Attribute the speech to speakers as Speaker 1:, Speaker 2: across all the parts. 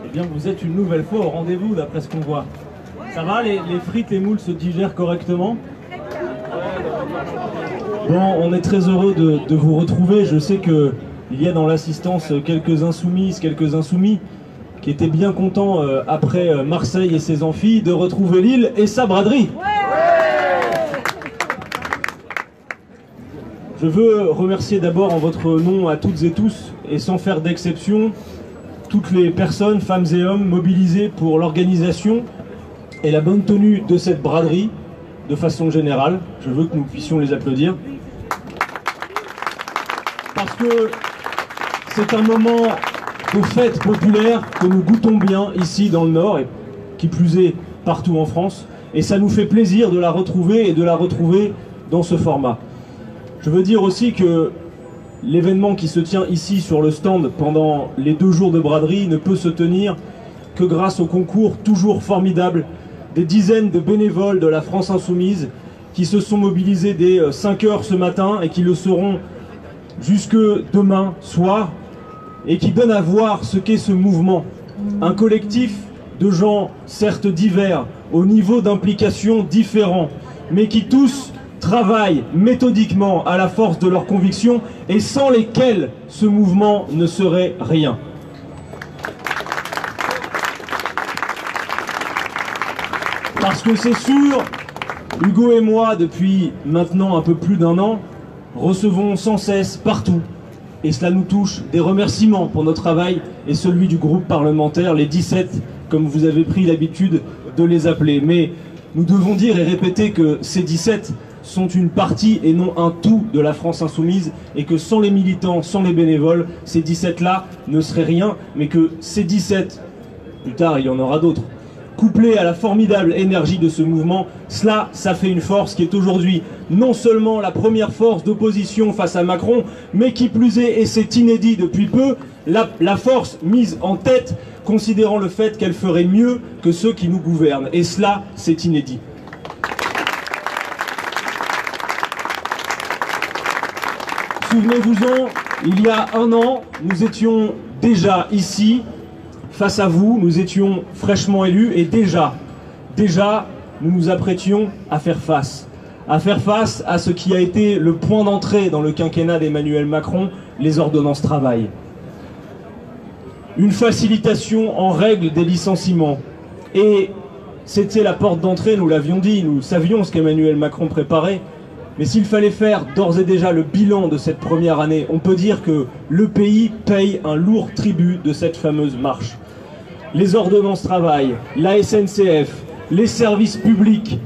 Speaker 1: Eh bien, vous êtes une nouvelle fois au rendez-vous, d'après ce qu'on voit. Ça va, les frites, les moules se digèrent correctement? Bon, on est très heureux de vous retrouver. Je sais qu'il y a dans l'assistance quelques insoumises, quelques insoumis qui étaient bien contents, après Marseille et ses amphis, de retrouver Lille et sa braderie. Je veux remercier d'abord en votre nom à toutes et tous, et sans faire d'exception, toutes les personnes, femmes et hommes, mobilisés pour l'organisation et la bonne tenue de cette braderie, de façon générale. Je veux que nous puissions les applaudir. Parce que c'est un moment de fête populaire que nous goûtons bien ici dans le Nord, et qui plus est partout en France. Et ça nous fait plaisir de la retrouver et de la retrouver dans ce format. Je veux dire aussi que l'événement qui se tient ici sur le stand pendant les 2 jours de braderie ne peut se tenir que grâce au concours toujours formidable des dizaines de bénévoles de la France Insoumise qui se sont mobilisés dès 5 h ce matin et qui le seront jusque demain soir, et qui donnent à voir ce qu'est ce mouvement. Un collectif de gens certes divers, au niveau d'implication différent, mais qui tous travaillent méthodiquement à la force de leurs convictions et sans lesquels ce mouvement ne serait rien. Parce que c'est sûr, Hugo et moi, depuis maintenant un peu plus d'1 an, recevons sans cesse partout, et cela nous touche, des remerciements pour notre travail et celui du groupe parlementaire, les 17, comme vous avez pris l'habitude de les appeler. Mais nous devons dire et répéter que ces 17 sont une partie et non un tout de la France Insoumise, et que sans les militants, sans les bénévoles, ces 17-là ne seraient rien, mais que ces 17, plus tard il y en aura d'autres, couplés à la formidable énergie de ce mouvement, ça fait une force qui est aujourd'hui non seulement la première force d'opposition face à Macron, mais qui plus est, et c'est inédit depuis peu, la force mise en tête, considérant le fait qu'elle ferait mieux que ceux qui nous gouvernent. Et cela, c'est inédit. Souvenez-vous-en, il y a 1 an, nous étions déjà ici, face à vous, nous étions fraîchement élus, et déjà, nous nous apprêtions à faire face à ce qui a été le point d'entrée dans le quinquennat d'Emmanuel Macron, les ordonnances travail. Une facilitation en règle des licenciements. Et c'était la porte d'entrée, nous l'avions dit, nous savions ce qu'Emmanuel Macron préparait. Mais s'il fallait faire d'ores et déjà le bilan de cette première année, on peut dire que le pays paye un lourd tribut de cette fameuse marche. Les ordonnances travail, la SNCF, les services publics,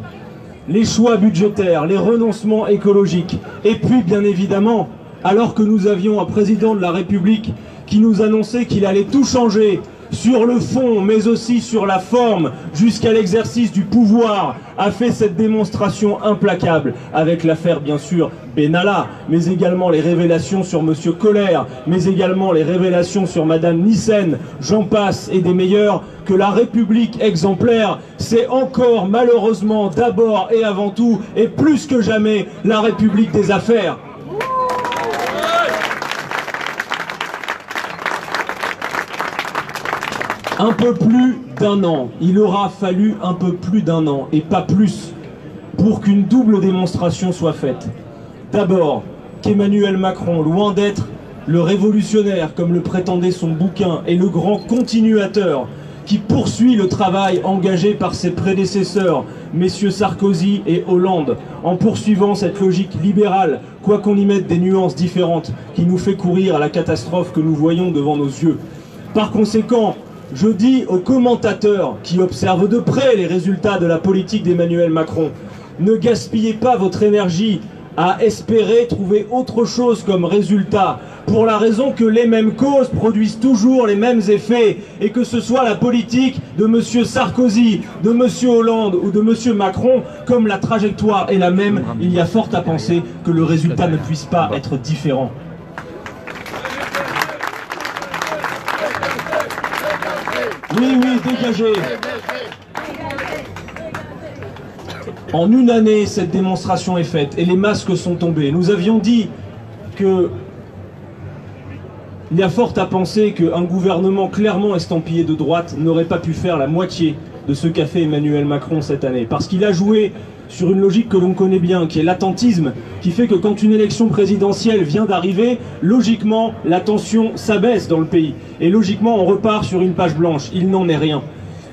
Speaker 1: les choix budgétaires, les renoncements écologiques. Et puis, bien évidemment, alors que nous avions un président de la République qui nous annonçait qu'il allait tout changer sur le fond, mais aussi sur la forme, jusqu'à l'exercice du pouvoir, a fait cette démonstration implacable, avec l'affaire bien sûr Benalla, mais également les révélations sur Monsieur Koller, mais également les révélations sur Madame Nyssen, j'en passe et des meilleurs, que la République exemplaire, c'est encore malheureusement d'abord et avant tout, et plus que jamais, la République des affaires. Un peu plus d'1 an, il aura fallu un peu plus d'1 an, et pas plus, pour qu'une double démonstration soit faite. D'abord, qu'Emmanuel Macron, loin d'être le révolutionnaire, comme le prétendait son bouquin, est le grand continuateur qui poursuit le travail engagé par ses prédécesseurs, messieurs Sarkozy et Hollande, en poursuivant cette logique libérale, quoi qu'on y mette des nuances différentes, qui nous fait courir à la catastrophe que nous voyons devant nos yeux. Par conséquent, je dis aux commentateurs qui observent de près les résultats de la politique d'Emmanuel Macron, ne gaspillez pas votre énergie à espérer trouver autre chose comme résultat, pour la raison que les mêmes causes produisent toujours les mêmes effets, et que ce soit la politique de M. Sarkozy, de M. Hollande ou de M. Macron, comme la trajectoire est la même, il y a fort à penser que le résultat ne puisse pas être différent. Oui, dégagez. En 1 année, cette démonstration est faite et les masques sont tombés. Nous avions dit que il y a fort à penser qu'un gouvernement clairement estampillé de droite n'aurait pas pu faire la moitié de ce qu'a fait Emmanuel Macron cette année. Parce qu'il a joué sur une logique que l'on connaît bien, qui est l'attentisme, qui fait que quand une élection présidentielle vient d'arriver, logiquement, la tension s'abaisse dans le pays. Et logiquement, on repart sur une page blanche. Il n'en est rien.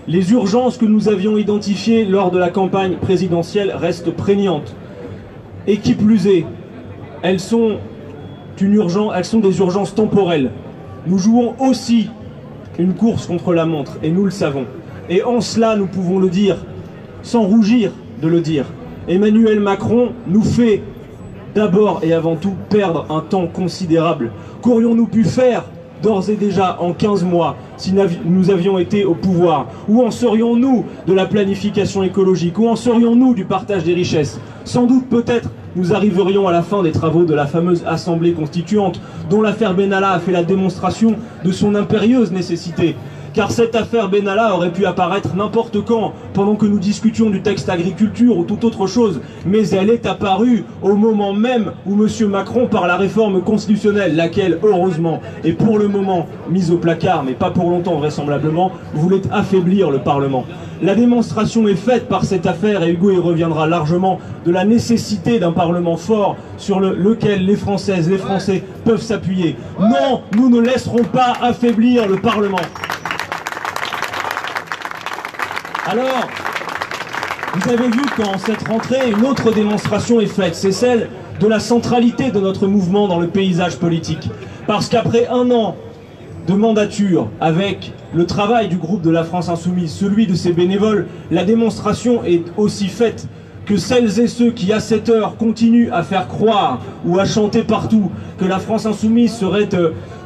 Speaker 1: Les urgences que nous avions identifiées lors de la campagne présidentielle restent prégnantes. Et qui plus est, elles sont des urgences temporelles. Nous jouons aussi une course contre la montre, et nous le savons. Et en cela, nous pouvons le dire, sans rougir de le dire. Emmanuel Macron nous fait d'abord et avant tout perdre un temps considérable. Qu'aurions-nous pu faire d'ores et déjà en 15 mois si nous avions été au pouvoir? Où en serions-nous de la planification écologique? Où en serions-nous du partage des richesses? Sans doute, peut-être, nous arriverions à la fin des travaux de la fameuse Assemblée constituante, dont l'affaire Benalla a fait la démonstration de son impérieuse nécessité. Car cette affaire Benalla aurait pu apparaître n'importe quand, pendant que nous discutions du texte agriculture ou toute autre chose, mais elle est apparue au moment même où M. Macron, par la réforme constitutionnelle, laquelle, heureusement, est pour le moment mise au placard, mais pas pour longtemps vraisemblablement, voulait affaiblir le Parlement. La démonstration est faite par cette affaire, et Hugo y reviendra largement, de la nécessité d'un Parlement fort sur lequel les Françaises, les Français peuvent s'appuyer. Non, nous ne laisserons pas affaiblir le Parlement. Alors, vous avez vu qu'en cette rentrée, une autre démonstration est faite, c'est celle de la centralité de notre mouvement dans le paysage politique. Parce qu'après un an de mandature, avec le travail du groupe de la France Insoumise, celui de ses bénévoles, la démonstration est aussi faite que celles et ceux qui, à cette heure, continuent à faire croire ou à chanter partout que la France Insoumise serait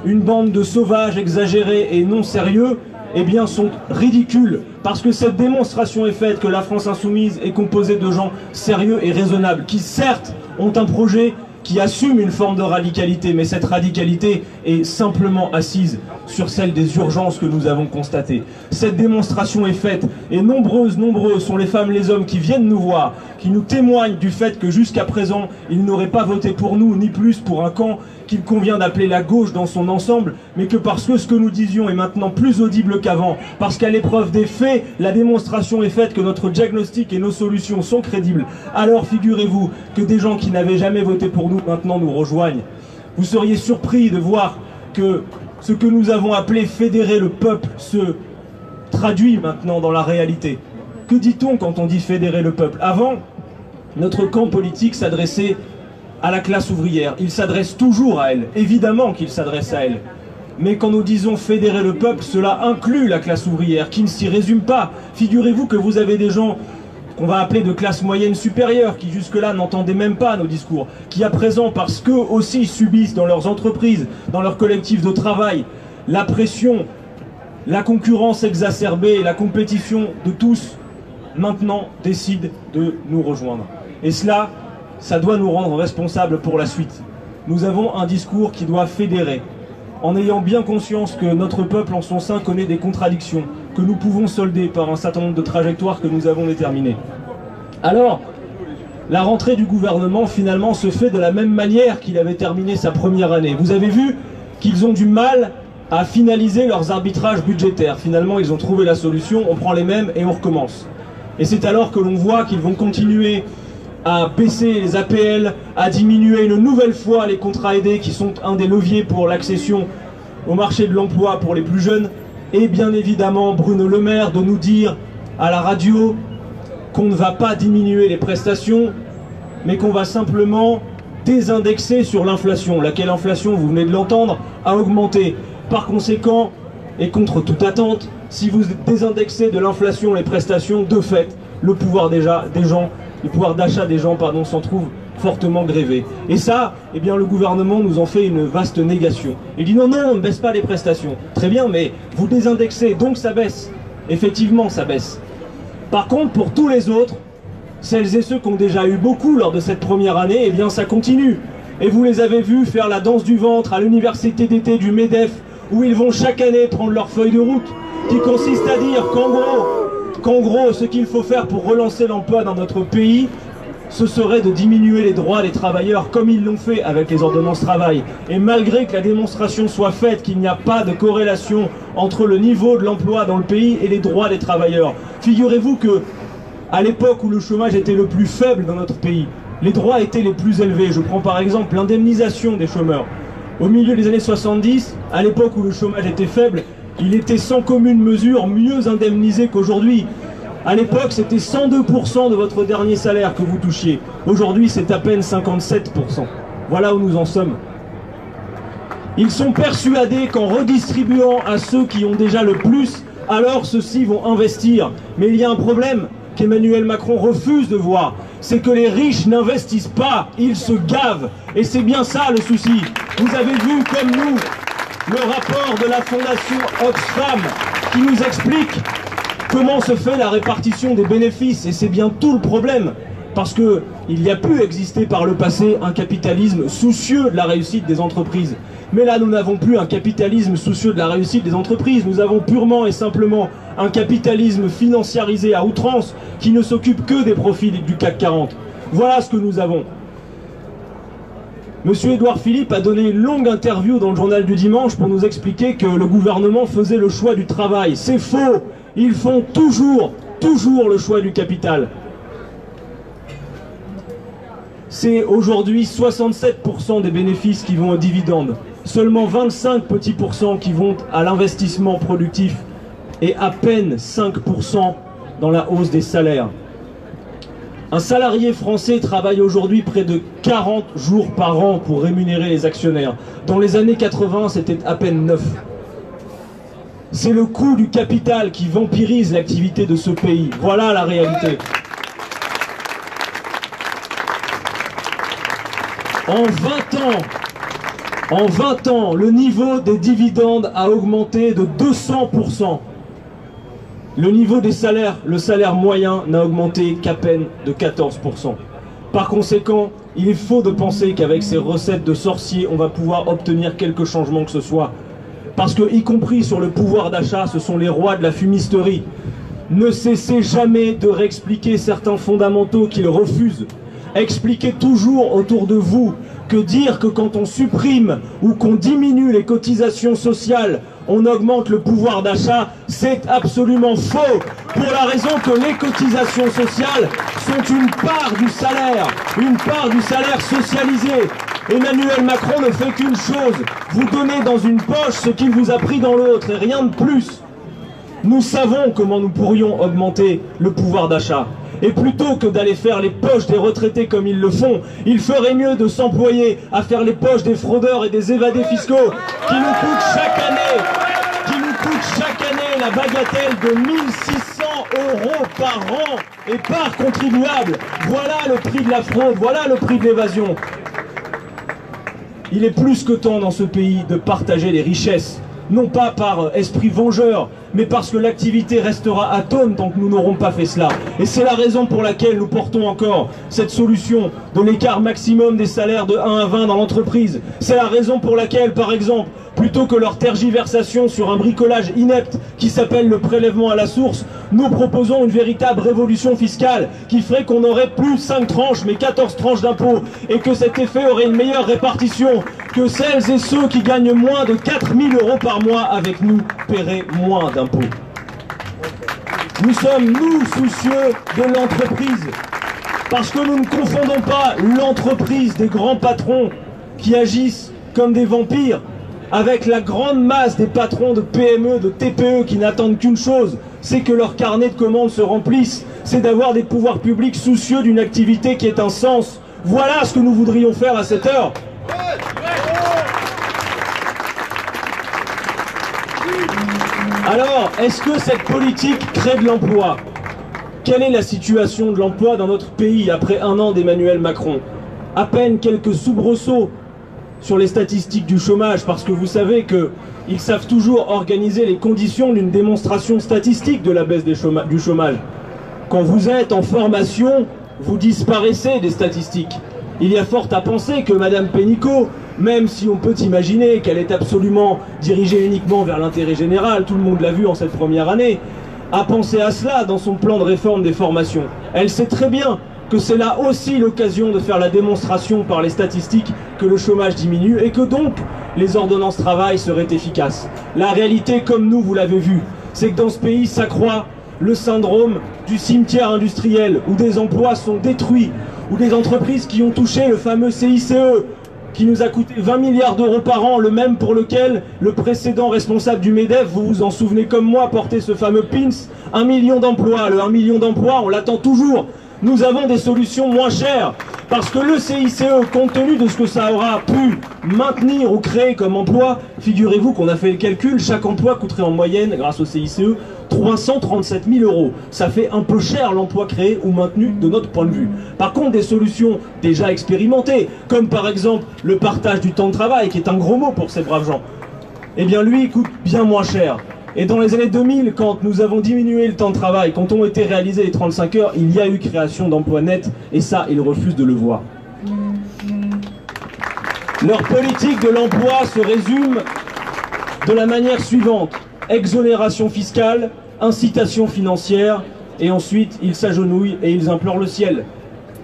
Speaker 1: une bande de sauvages exagérés et non sérieux, eh bien, sont ridicules, parce que cette démonstration est faite que la France Insoumise est composée de gens sérieux et raisonnables, qui certes ont un projet qui assume une forme de radicalité, mais cette radicalité est simplement assise sur celle des urgences que nous avons constatées. Cette démonstration est faite, et nombreuses sont les femmes, les hommes qui viennent nous voir, qui nous témoignent du fait que jusqu'à présent, ils n'auraient pas voté pour nous, ni plus pour un camp qu'il convient d'appeler la gauche dans son ensemble, mais que parce que ce que nous disions est maintenant plus audible qu'avant, parce qu'à l'épreuve des faits, la démonstration est faite que notre diagnostic et nos solutions sont crédibles. Alors figurez-vous que des gens qui n'avaient jamais voté pour nous maintenant nous rejoignent. Vous seriez surpris de voir que ce que nous avons appelé fédérer le peuple se traduit maintenant dans la réalité. Que dit-on quand on dit fédérer le peuple? Avant, notre camp politique s'adressait à la classe ouvrière. Il s'adresse toujours à elle, évidemment qu'il s'adresse à elle. Mais quand nous disons fédérer le peuple, cela inclut la classe ouvrière, qui ne s'y résume pas. Figurez-vous que vous avez des gens qu'on va appeler de classe moyenne supérieure, qui jusque-là n'entendaient même pas nos discours, qui à présent, parce qu'eux aussi subissent dans leurs entreprises, dans leurs collectifs de travail, la pression, la concurrence exacerbée, la compétition de tous, maintenant décident de nous rejoindre. Et cela, ça doit nous rendre responsables pour la suite. Nous avons un discours qui doit fédérer, en ayant bien conscience que notre peuple en son sein connaît des contradictions, que nous pouvons solder par un certain nombre de trajectoires que nous avons déterminées. Alors, la rentrée du gouvernement finalement se fait de la même manière qu'il avait terminé sa première année. Vous avez vu qu'ils ont du mal à finaliser leurs arbitrages budgétaires. Finalement, ils ont trouvé la solution, on prend les mêmes et on recommence. Et c'est alors que l'on voit qu'ils vont continuer à baisser les APL, à diminuer une nouvelle fois les contrats aidés qui sont un des leviers pour l'accession au marché de l'emploi pour les plus jeunes. Et bien évidemment, Bruno Le Maire de nous dire à la radio qu'on ne va pas diminuer les prestations, mais qu'on va simplement désindexer sur l'inflation, laquelle inflation, vous venez de l'entendre, a augmenté. Par conséquent, et contre toute attente, si vous désindexez de l'inflation les prestations, de fait, le pouvoir d'achat des gens s'en trouve fortement grévé. Et ça, eh bien, le gouvernement nous en fait une vaste négation. Il dit non, non, on ne baisse pas les prestations. Très bien, mais vous désindexez, donc ça baisse. Effectivement, ça baisse. Par contre, pour tous les autres, celles et ceux qui ont déjà eu beaucoup lors de cette première année, eh bien, ça continue. Et vous les avez vus faire la danse du ventre à l'université d'été du MEDEF, où ils vont chaque année prendre leur feuille de route, qui consiste à dire qu'en gros, ce qu'il faut faire pour relancer l'emploi dans notre pays, ce serait de diminuer les droits des travailleurs comme ils l'ont fait avec les ordonnances travail. Et malgré que la démonstration soit faite qu'il n'y a pas de corrélation entre le niveau de l'emploi dans le pays et les droits des travailleurs, figurez-vous que à l'époque où le chômage était le plus faible dans notre pays, les droits étaient les plus élevés. Je prends par exemple l'indemnisation des chômeurs. Au milieu des années 70, à l'époque où le chômage était faible, il était sans commune mesure mieux indemnisé qu'aujourd'hui. À l'époque, c'était 102% de votre dernier salaire que vous touchiez. Aujourd'hui, c'est à peine 57%. Voilà où nous en sommes. Ils sont persuadés qu'en redistribuant à ceux qui ont déjà le plus, alors ceux-ci vont investir. Mais il y a un problème qu'Emmanuel Macron refuse de voir. C'est que les riches n'investissent pas, ils se gavent. Et c'est bien ça le souci. Vous avez vu, comme nous, le rapport de la fondation Oxfam qui nous explique comment se fait la répartition des bénéfices. Et c'est bien tout le problème. Parce qu'il y a pu exister par le passé un capitalisme soucieux de la réussite des entreprises. Mais là, nous n'avons plus un capitalisme soucieux de la réussite des entreprises. Nous avons purement et simplement un capitalisme financiarisé à outrance qui ne s'occupe que des profits du CAC 40. Voilà ce que nous avons. Monsieur Édouard Philippe a donné une longue interview dans le journal du dimanche pour nous expliquer que le gouvernement faisait le choix du travail. C'est faux. Ils font toujours le choix du capital. C'est aujourd'hui 67% des bénéfices qui vont aux dividendes, seulement 25 petits pourcents qui vont à l'investissement productif et à peine 5% dans la hausse des salaires. Un salarié français travaille aujourd'hui près de 40 jours par an pour rémunérer les actionnaires. Dans les années 80, c'était à peine 9. C'est le coût du capital qui vampirise l'activité de ce pays. Voilà la réalité. En 20 ans, le niveau des dividendes a augmenté de 200%. Le niveau des salaires, le salaire moyen n'a augmenté qu'à peine de 14%. Par conséquent, il est faux de penser qu'avec ces recettes de sorciers, on va pouvoir obtenir quelque changement que ce soit. Parce que, y compris sur le pouvoir d'achat, ce sont les rois de la fumisterie. Ne cessez jamais de réexpliquer certains fondamentaux qu'ils refusent. Expliquez toujours autour de vous que dire que quand on supprime ou qu'on diminue les cotisations sociales, on augmente le pouvoir d'achat, c'est absolument faux, pour la raison que les cotisations sociales sont une part du salaire socialisé. Emmanuel Macron ne fait qu'une chose, vous donner dans une poche ce qu'il vous a pris dans l'autre et rien de plus. Nous savons comment nous pourrions augmenter le pouvoir d'achat. Et plutôt que d'aller faire les poches des retraités comme ils le font, il ferait mieux de s'employer à faire les poches des fraudeurs et des évadés fiscaux qui nous coûtent chaque année la bagatelle de 1 600 € par an et par contribuable. Voilà le prix de la fraude, voilà le prix de l'évasion. Il est plus que temps dans ce pays de partager les richesses. Non pas par esprit vengeur, mais parce que l'activité restera atone tant que nous n'aurons pas fait cela. Et c'est la raison pour laquelle nous portons encore cette solution de l'écart maximum des salaires de 1 à 20 dans l'entreprise. C'est la raison pour laquelle, par exemple, plutôt que leur tergiversation sur un bricolage inepte qui s'appelle le prélèvement à la source, nous proposons une véritable révolution fiscale qui ferait qu'on n'aurait plus 5 tranches mais 14 tranches d'impôts et que cet effet aurait une meilleure répartition, que celles et ceux qui gagnent moins de 4 000 € par mois avec nous paieraient moins d'impôts. Nous sommes, nous, soucieux de l'entreprise parce que nous ne confondons pas l'entreprise des grands patrons qui agissent comme des vampires avec la grande masse des patrons de PME, de TPE qui n'attendent qu'une chose, c'est que leur carnet de commandes se remplisse, c'est d'avoir des pouvoirs publics soucieux d'une activité qui ait un sens. Voilà ce que nous voudrions faire à cette heure. Alors, est-ce que cette politique crée de l'emploi? Quelle est la situation de l'emploi dans notre pays après 1 an d'Emmanuel Macron? À peine quelques soubresauts sur les statistiques du chômage, parce que vous savez qu'ils savent toujours organiser les conditions d'une démonstration statistique de la baisse du chômage. Quand vous êtes en formation, vous disparaissez des statistiques. Il y a fort à penser que Madame Pénicaud, même si on peut imaginer qu'elle est absolument dirigée uniquement vers l'intérêt général, tout le monde l'a vu en cette première année, a pensé à cela dans son plan de réforme des formations. Elle sait très bien que c'est là aussi l'occasion de faire la démonstration par les statistiques que le chômage diminue et que donc les ordonnances travail seraient efficaces. La réalité, comme nous, vous l'avez vu, c'est que dans ce pays s'accroît le syndrome du cimetière industriel, où des emplois sont détruits, où des entreprises qui ont touché le fameux CICE, qui nous a coûté 20 milliards d'euros par an, le même pour lequel le précédent responsable du MEDEF, vous vous en souvenez comme moi, portait ce fameux pins, 1 million d'emplois. Le 1 million d'emplois, on l'attend toujours. Nous avons des solutions moins chères, parce que le CICE, compte tenu de ce que ça aura pu maintenir ou créer comme emploi, figurez-vous qu'on a fait le calcul, chaque emploi coûterait en moyenne, grâce au CICE, 337 000 euros. Ça fait un peu cher l'emploi créé ou maintenu de notre point de vue. Par contre, des solutions déjà expérimentées, comme par exemple le partage du temps de travail, qui est un gros mot pour ces braves gens, eh bien lui, coûte bien moins cher. Et dans les années 2000, quand nous avons diminué le temps de travail, quand ont été réalisés les 35 heures, il y a eu création d'emplois nets, et ça, ils refusent de le voir. Leur politique de l'emploi se résume de la manière suivante: exonération fiscale, incitation financière, et ensuite ils s'agenouillent et ils implorent le ciel.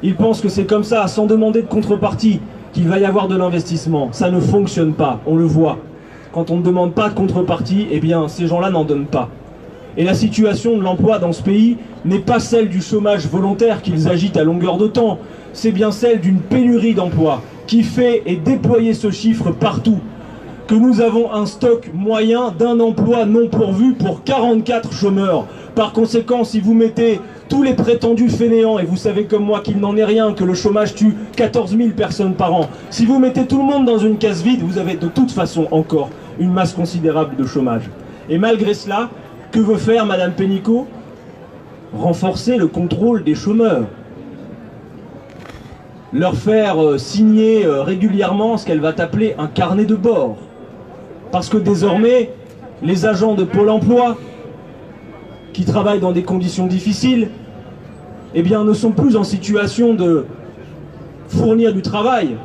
Speaker 1: Ils pensent que c'est comme ça, sans demander de contrepartie, qu'il va y avoir de l'investissement. Ça ne fonctionne pas, on le voit. Quand on ne demande pas de contrepartie, eh bien ces gens-là n'en donnent pas. Et la situation de l'emploi dans ce pays n'est pas celle du chômage volontaire qu'ils agitent à longueur de temps, c'est bien celle d'une pénurie d'emplois qui fait et déployer ce chiffre partout. Que nous avons un stock moyen d'un emploi non pourvu pour 44 chômeurs. Par conséquent, si vous mettez tous les prétendus fainéants, et vous savez comme moi qu'il n'en est rien, que le chômage tue 14 000 personnes par an, si vous mettez tout le monde dans une case vide, vous avez de toute façon encore une masse considérable de chômage. Et malgré cela, que veut faire Madame Pénicaud? Renforcer le contrôle des chômeurs. Leur faire signer régulièrement ce qu'elle va appeler un carnet de bord. Parce que désormais, les agents de Pôle emploi, qui travaillent dans des conditions difficiles, eh bien, ne sont plus en situation de fournir du travail.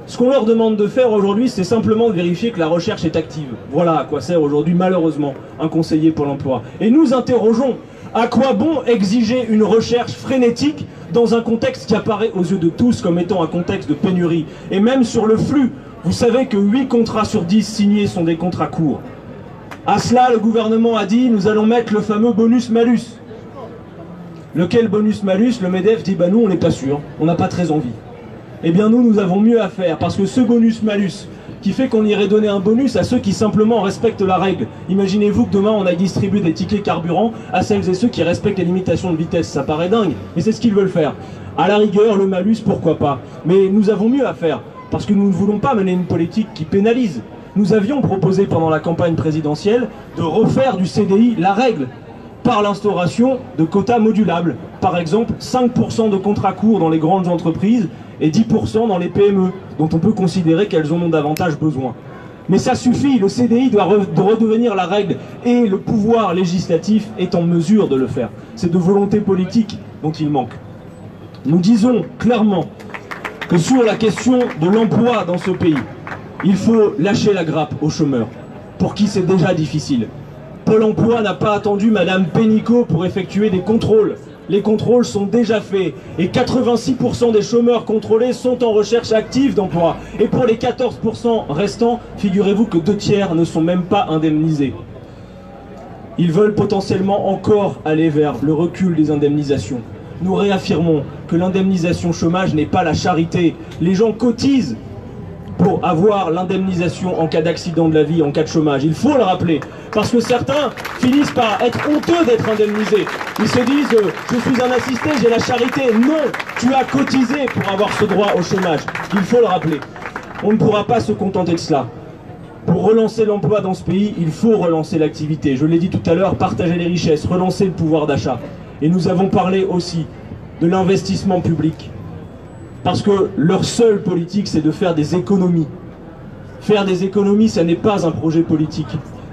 Speaker 1: Ce qu'on leur demande de faire aujourd'hui, c'est simplement de vérifier que la recherche est active. Voilà à quoi sert aujourd'hui, malheureusement, un conseiller Pôle emploi. Et nous interrogeons, à quoi bon exiger une recherche frénétique dans un contexte qui apparaît aux yeux de tous comme étant un contexte de pénurie? Et même sur le flux, vous savez que 8 contrats sur 10 signés sont des contrats courts. À cela, le gouvernement a dit, nous allons mettre le fameux bonus-malus. Lequel bonus-malus? Le MEDEF dit, bah nous on n'est pas sûr, on n'a pas très envie. Eh bien nous avons mieux à faire, parce que ce bonus-malus, qui fait qu'on irait donner un bonus à ceux qui simplement respectent la règle. Imaginez-vous que demain on a distribué des tickets carburant à celles et ceux qui respectent les limitations de vitesse. Ça paraît dingue, mais c'est ce qu'ils veulent faire. À la rigueur, le malus, pourquoi pas. Mais nous avons mieux à faire, parce que nous ne voulons pas mener une politique qui pénalise. Nous avions proposé pendant la campagne présidentielle de refaire du CDI la règle, par l'instauration de quotas modulables. Par exemple, 5% de contrats courts dans les grandes entreprises et 10% dans les PME, dont on peut considérer qu'elles en ont davantage besoin. Mais ça suffit, le CDI doit redevenir la règle, et le pouvoir législatif est en mesure de le faire. C'est de volonté politique dont il manque. Nous disons clairement que sur la question de l'emploi dans ce pays, il faut lâcher la grappe aux chômeurs, pour qui c'est déjà difficile. Pôle emploi n'a pas attendu Madame Pénicaud pour effectuer des contrôles. Les contrôles sont déjà faits et 86% des chômeurs contrôlés sont en recherche active d'emploi. Et pour les 14% restants, figurez-vous que 2/3 ne sont même pas indemnisés. Ils veulent potentiellement encore aller vers le recul des indemnisations. Nous réaffirmons que l'indemnisation chômage n'est pas la charité. Les gens cotisent pour avoir l'indemnisation en cas d'accident de la vie, en cas de chômage. Il faut le rappeler, parce que certains finissent par être honteux d'être indemnisés. Ils se disent « je suis un assisté, j'ai la charité ». Non, tu as cotisé pour avoir ce droit au chômage. Il faut le rappeler. On ne pourra pas se contenter de cela. Pour relancer l'emploi dans ce pays, il faut relancer l'activité. Je l'ai dit tout à l'heure, partager les richesses, relancer le pouvoir d'achat. Et nous avons parlé aussi de l'investissement public. Parce que leur seule politique, c'est de faire des économies. Faire des économies, ça n'est pas un projet politique.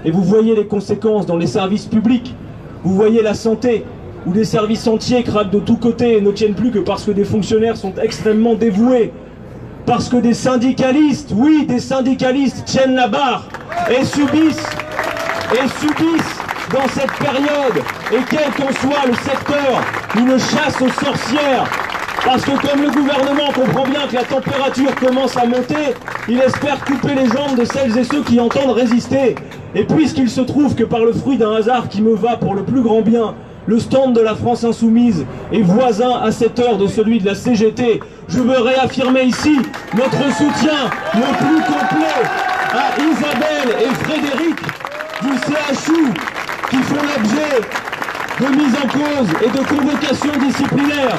Speaker 1: Et vous voyez les conséquences dans les services publics. Vous voyez la santé, où des services entiers craquent de tous côtés et ne tiennent plus que parce que des fonctionnaires sont extrêmement dévoués. Parce que des syndicalistes, oui, des syndicalistes tiennent la barre et subissent dans cette période, et quel qu'en soit le secteur, une chasse aux sorcières Parce que comme le gouvernement comprend bien que la température commence à monter, il espère couper les jambes de celles et ceux qui entendent résister. Et puisqu'il se trouve que par le fruit d'un hasard qui me va pour le plus grand bien, le stand de la France Insoumise est voisin à cette heure de celui de la CGT, je veux réaffirmer ici notre soutien le plus complet à Isabelle et Frédéric du CHU qui font l'objet de mise en cause et de convocation disciplinaire.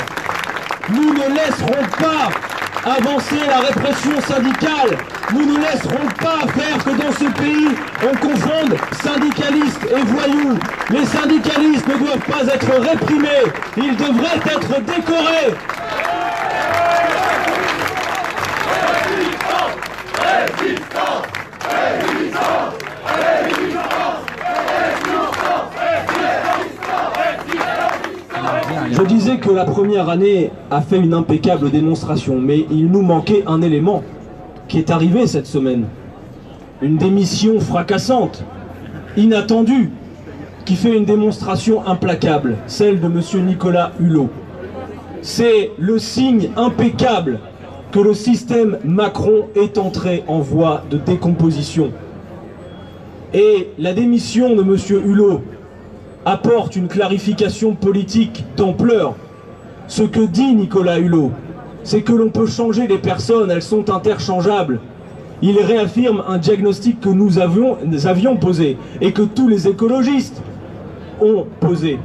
Speaker 1: Nous ne laisserons pas avancer la répression syndicale. Nous ne laisserons pas faire que dans ce pays, on confonde syndicalistes et voyous. Les syndicalistes ne doivent pas être réprimés, ils devraient être décorés. Je disais que la première année a fait une impeccable démonstration, mais il nous manquait un élément qui est arrivé cette semaine. Une démission fracassante, inattendue, qui fait une démonstration implacable, celle de M. Nicolas Hulot. C'est le signe impeccable que le système Macron est entré en voie de décomposition. Et la démission de M. Hulot apporte une clarification politique d'ampleur. Ce que dit Nicolas Hulot, c'est que l'on peut changer les personnes, elles sont interchangeables. Il réaffirme un diagnostic que nous avions posé et que tous les écologistes ont posé.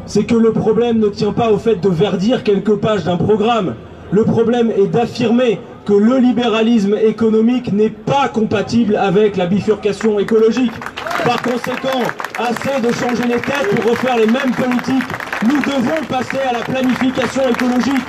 Speaker 1: C'est que le problème ne tient pas au fait de verdir quelques pages d'un programme. Le problème est d'affirmer que le libéralisme économique n'est pas compatible avec la bifurcation écologique. Par conséquent, assez de changer les têtes pour refaire les mêmes politiques. Nous devons passer à la planification écologique.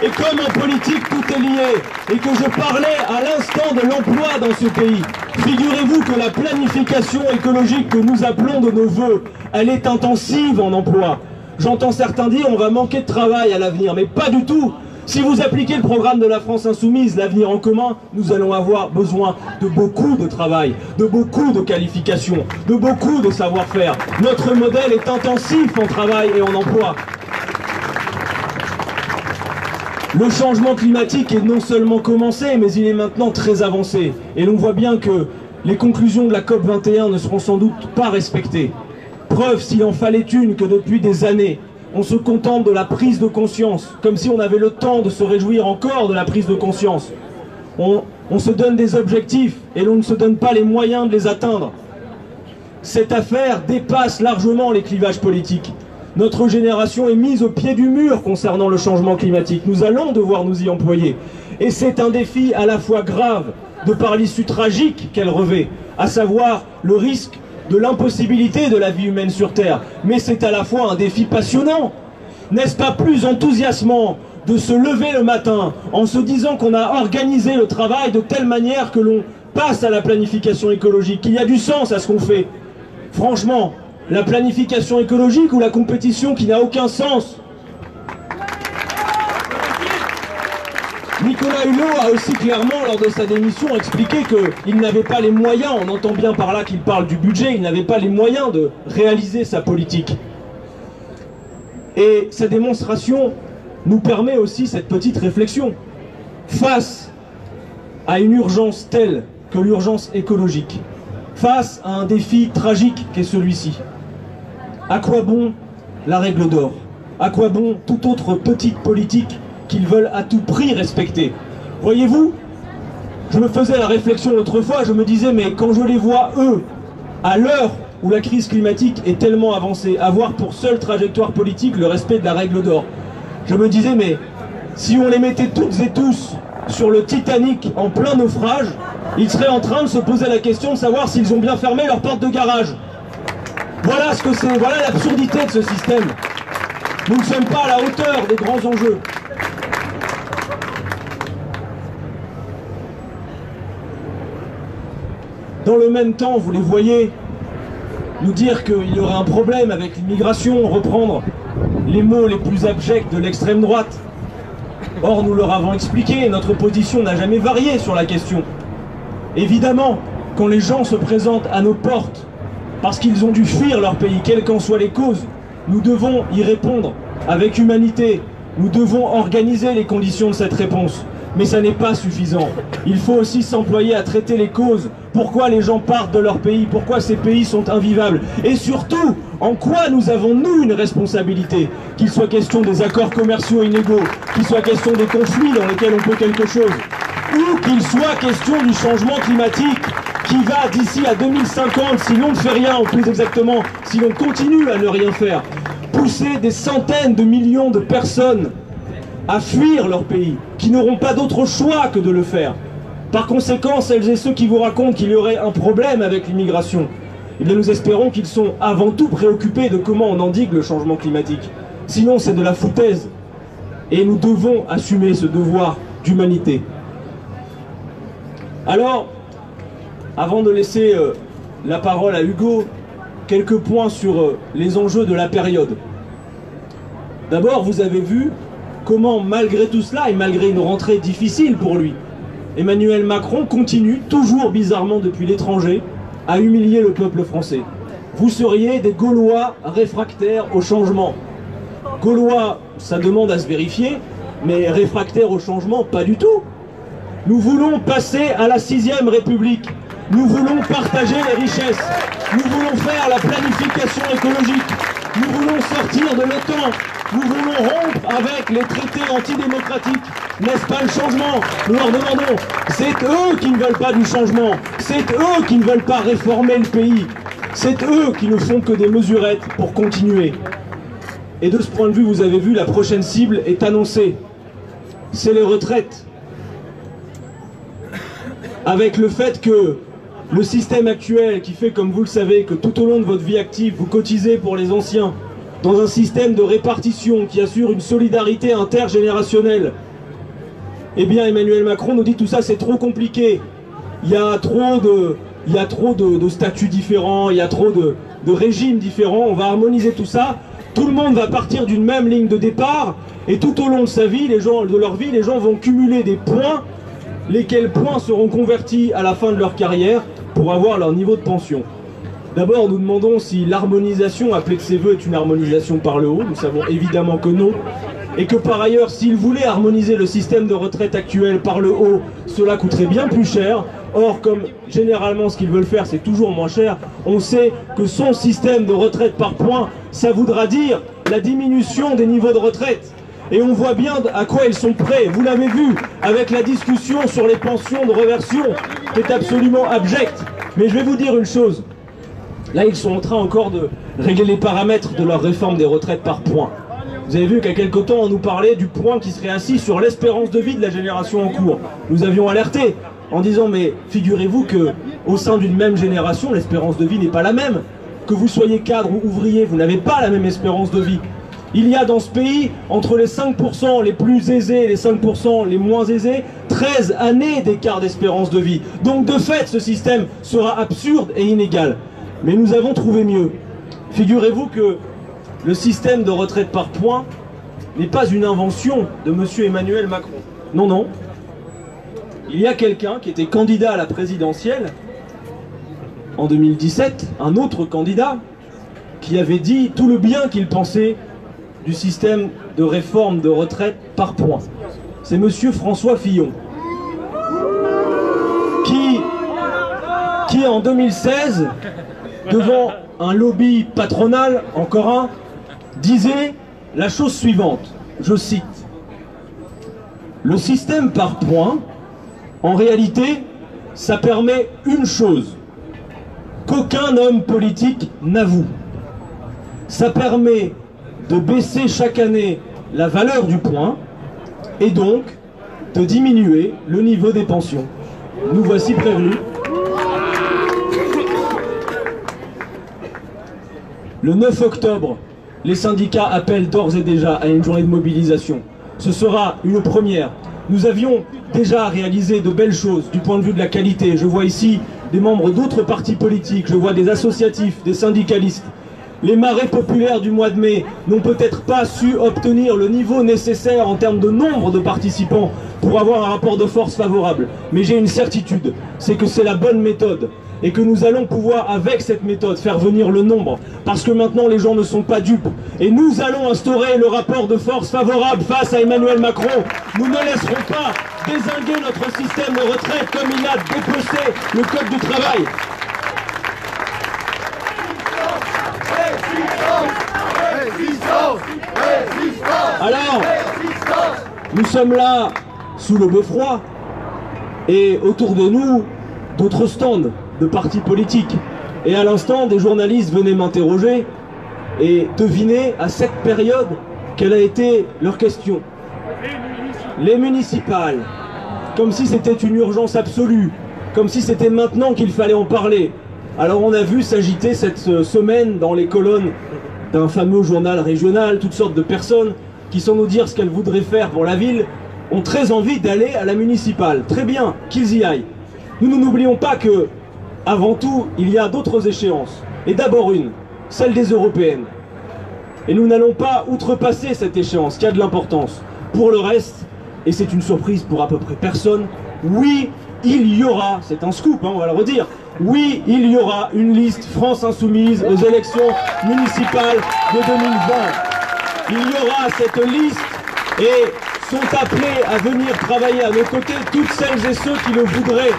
Speaker 1: Et comme en politique tout est lié, et que je parlais à l'instant de l'emploi dans ce pays, figurez-vous que la planification écologique que nous appelons de nos voeux, elle est intensive en emploi. J'entends certains dire on va manquer de travail à l'avenir, mais pas du tout. Si vous appliquez le programme de la France Insoumise, l'avenir en commun, nous allons avoir besoin de beaucoup de travail, de beaucoup de qualifications, de beaucoup de savoir-faire. Notre modèle est intensif en travail et en emploi. Le changement climatique est non seulement commencé, mais il est maintenant très avancé. Et l'on voit bien que les conclusions de la COP21 ne seront sans doute pas respectées. Preuve, s'il en fallait une, que depuis des années, on se contente de la prise de conscience, comme si on avait le temps de se réjouir encore de la prise de conscience. On se donne des objectifs et l'on ne se donne pas les moyens de les atteindre. Cette affaire dépasse largement les clivages politiques. Notre génération est mise au pied du mur concernant le changement climatique. Nous allons devoir nous y employer. Et c'est un défi à la fois grave, de par l'issue tragique qu'elle revêt, à savoir le risque de l'impossibilité de la vie humaine sur Terre. Mais c'est à la fois un défi passionnant. N'est-ce pas plus enthousiasmant de se lever le matin en se disant qu'on a organisé le travail de telle manière que l'on passe à la planification écologique, qu'il y a du sens à ce qu'on fait? Franchement, la planification écologique ou la compétition qui n'a aucun sens? Nicolas Hulot a aussi clairement, lors de sa démission, expliqué qu'il n'avait pas les moyens, on entend bien par là qu'il parle du budget, il n'avait pas les moyens de réaliser sa politique. Et sa démonstration nous permet aussi cette petite réflexion. Face à une urgence telle que l'urgence écologique, face à un défi tragique qu'est celui-ci, à quoi bon la règle d'or? À quoi bon toute autre petite politique qu'ils veulent à tout prix respecter? Voyez-vous, je me faisais la réflexion l'autre fois, je me disais, mais quand je les vois, eux, à l'heure où la crise climatique est tellement avancée, avoir pour seule trajectoire politique le respect de la règle d'or, je me disais, mais si on les mettait toutes et tous sur le Titanic en plein naufrage, ils seraient en train de se poser la question de savoir s'ils ont bien fermé leur porte de garage. Voilà ce que c'est, voilà l'absurdité de ce système. Nous ne sommes pas à la hauteur des grands enjeux. Dans le même temps, vous les voyez nous dire qu'il y aurait un problème avec l'immigration, reprendre les mots les plus abjects de l'extrême droite. Or, nous leur avons expliqué, notre position n'a jamais varié sur la question. Évidemment, quand les gens se présentent à nos portes, parce qu'ils ont dû fuir leur pays, quelles qu'en soient les causes, nous devons y répondre avec humanité, Nous devons organiser les conditions de cette réponse. Mais ça n'est pas suffisant. Il faut aussi s'employer à traiter les causes. Pourquoi les gens partent de leur pays? Pourquoi ces pays sont invivables? Et surtout, en quoi nous avons, nous, une responsabilité? Qu'il soit question des accords commerciaux inégaux, qu'il soit question des conflits dans lesquels on peut quelque chose, ou qu'il soit question du changement climatique qui va d'ici à 2050, si l'on ne fait rien, ou plus exactement, si l'on continue à ne rien faire, pousser des centaines de millions de personnes à fuir leur pays, qui n'auront pas d'autre choix que de le faire. Par conséquent, celles et ceux qui vous racontent qu'il y aurait un problème avec l'immigration, eh bien nous espérons qu'ils sont avant tout préoccupés de comment on endigue le changement climatique. Sinon, c'est de la foutaise. Et nous devons assumer ce devoir d'humanité. Alors, avant de laisser la parole à Hugo, quelques points sur les enjeux de la période. D'abord, vous avez vu comment, malgré tout cela, et malgré une rentrée difficile pour lui, Emmanuel Macron continue, toujours bizarrement depuis l'étranger, à humilier le peuple français. Vous seriez des Gaulois réfractaires au changement. Gaulois, ça demande à se vérifier, mais réfractaires au changement, pas du tout. Nous voulons passer à la 6e République. Nous voulons partager les richesses. Nous voulons faire la planification écologique. Nous voulons sortir de l'OTAN. Nous voulons rompre avec les traités antidémocratiques. N'est-ce pas le changement? Nous leur demandons. C'est eux qui ne veulent pas du changement. C'est eux qui ne veulent pas réformer le pays. C'est eux qui ne font que des mesurettes pour continuer. Et de ce point de vue, vous avez vu, la prochaine cible est annoncée. C'est les retraites. Avec le fait que le système actuel qui fait, comme vous le savez, que tout au long de votre vie active, vous cotisez pour les anciens, dans un système de répartition qui assure une solidarité intergénérationnelle, eh bien Emmanuel Macron nous dit tout ça c'est trop compliqué, il y a trop de statuts différents, il y a trop de régimes différents, on va harmoniser tout ça, tout le monde va partir d'une même ligne de départ, et tout au long de sa vie, les gens vont cumuler des points, lesquels points seront convertis à la fin de leur carrière pour avoir leur niveau de pension. D'abord, nous demandons si l'harmonisation appelée de ses voeux est une harmonisation par le haut. Nous savons évidemment que non. Et que par ailleurs, s'il voulait harmoniser le système de retraite actuel par le haut, cela coûterait bien plus cher. Or, comme généralement ce qu'ils veulent faire, c'est toujours moins cher, on sait que son système de retraite par points, ça voudra dire la diminution des niveaux de retraite. Et on voit bien à quoi ils sont prêts. Vous l'avez vu avec la discussion sur les pensions de réversion, qui est absolument abjecte. Mais je vais vous dire une chose. Là, ils sont en train encore de régler les paramètres de leur réforme des retraites par points. Vous avez vu qu'à quelque temps, on nous parlait du point qui serait assis sur l'espérance de vie de la génération en cours. Nous avions alerté en disant, mais figurez-vous qu'au sein d'une même génération, l'espérance de vie n'est pas la même. Que vous soyez cadre ou ouvrier, vous n'avez pas la même espérance de vie. Il y a dans ce pays, entre les 5% les plus aisés et les 5% les moins aisés, 13 années d'écart d'espérance de vie. Donc de fait, ce système sera absurde et inégal. Mais nous avons trouvé mieux. Figurez-vous que le système de retraite par points n'est pas une invention de M. Emmanuel Macron. Non, non. Il y a quelqu'un qui était candidat à la présidentielle en 2017, un autre candidat, qui avait dit tout le bien qu'il pensait du système de réforme de retraite par points. C'est M. François Fillon, qui en 2016, devant un lobby patronal, encore un, disait la chose suivante, je cite, « Le système par points, en réalité, ça permet une chose qu'aucun homme politique n'avoue. Ça permet de baisser chaque année la valeur du point et donc de diminuer le niveau des pensions. Nous voici prévenus. Le 9 octobre, les syndicats appellent d'ores et déjà à une journée de mobilisation. Ce sera une première. Nous avions déjà réalisé de belles choses du point de vue de la qualité. Je vois ici des membres d'autres partis politiques, je vois des associatifs, des syndicalistes. Les marées populaires du mois de mai n'ont peut-être pas su obtenir le niveau nécessaire en termes de nombre de participants pour avoir un rapport de force favorable. Mais j'ai une certitude, c'est que c'est la bonne méthode. et que nous allons pouvoir, avec cette méthode, faire venir le nombre, parce que maintenant les gens ne sont pas dupes, et nous allons instaurer le rapport de force favorable face à Emmanuel Macron. Nous ne laisserons pas dézinguer notre système de retraite comme il a dépecé le code du travail. Alors, nous sommes là sous le beffroi et autour de nous d'autres stands de partis politiques. Et à l'instant, des journalistes venaient m'interroger et deviner à cette période quelle a été leur question. Les municipales, comme si c'était une urgence absolue, comme si c'était maintenant qu'il fallait en parler. Alors on a vu s'agiter cette semaine dans les colonnes d'un fameux journal régional, toutes sortes de personnes qui, sans nous dire ce qu'elles voudraient faire pour la ville, ont très envie d'aller à la municipale. Très bien, qu'ils y aillent. Nous n'oublions pas que, avant tout, il y a d'autres échéances. Et d'abord une, celle des européennes. Et nous n'allons pas outrepasser cette échéance, qui a de l'importance. Pour le reste, et c'est une surprise pour à peu près personne, oui, il y aura, c'est un scoop, hein, on va le redire, oui, il y aura une liste France Insoumise aux élections municipales de 2020. Il y aura cette liste et sont appelés à venir travailler à nos côtés toutes celles et ceux qui le voudraient.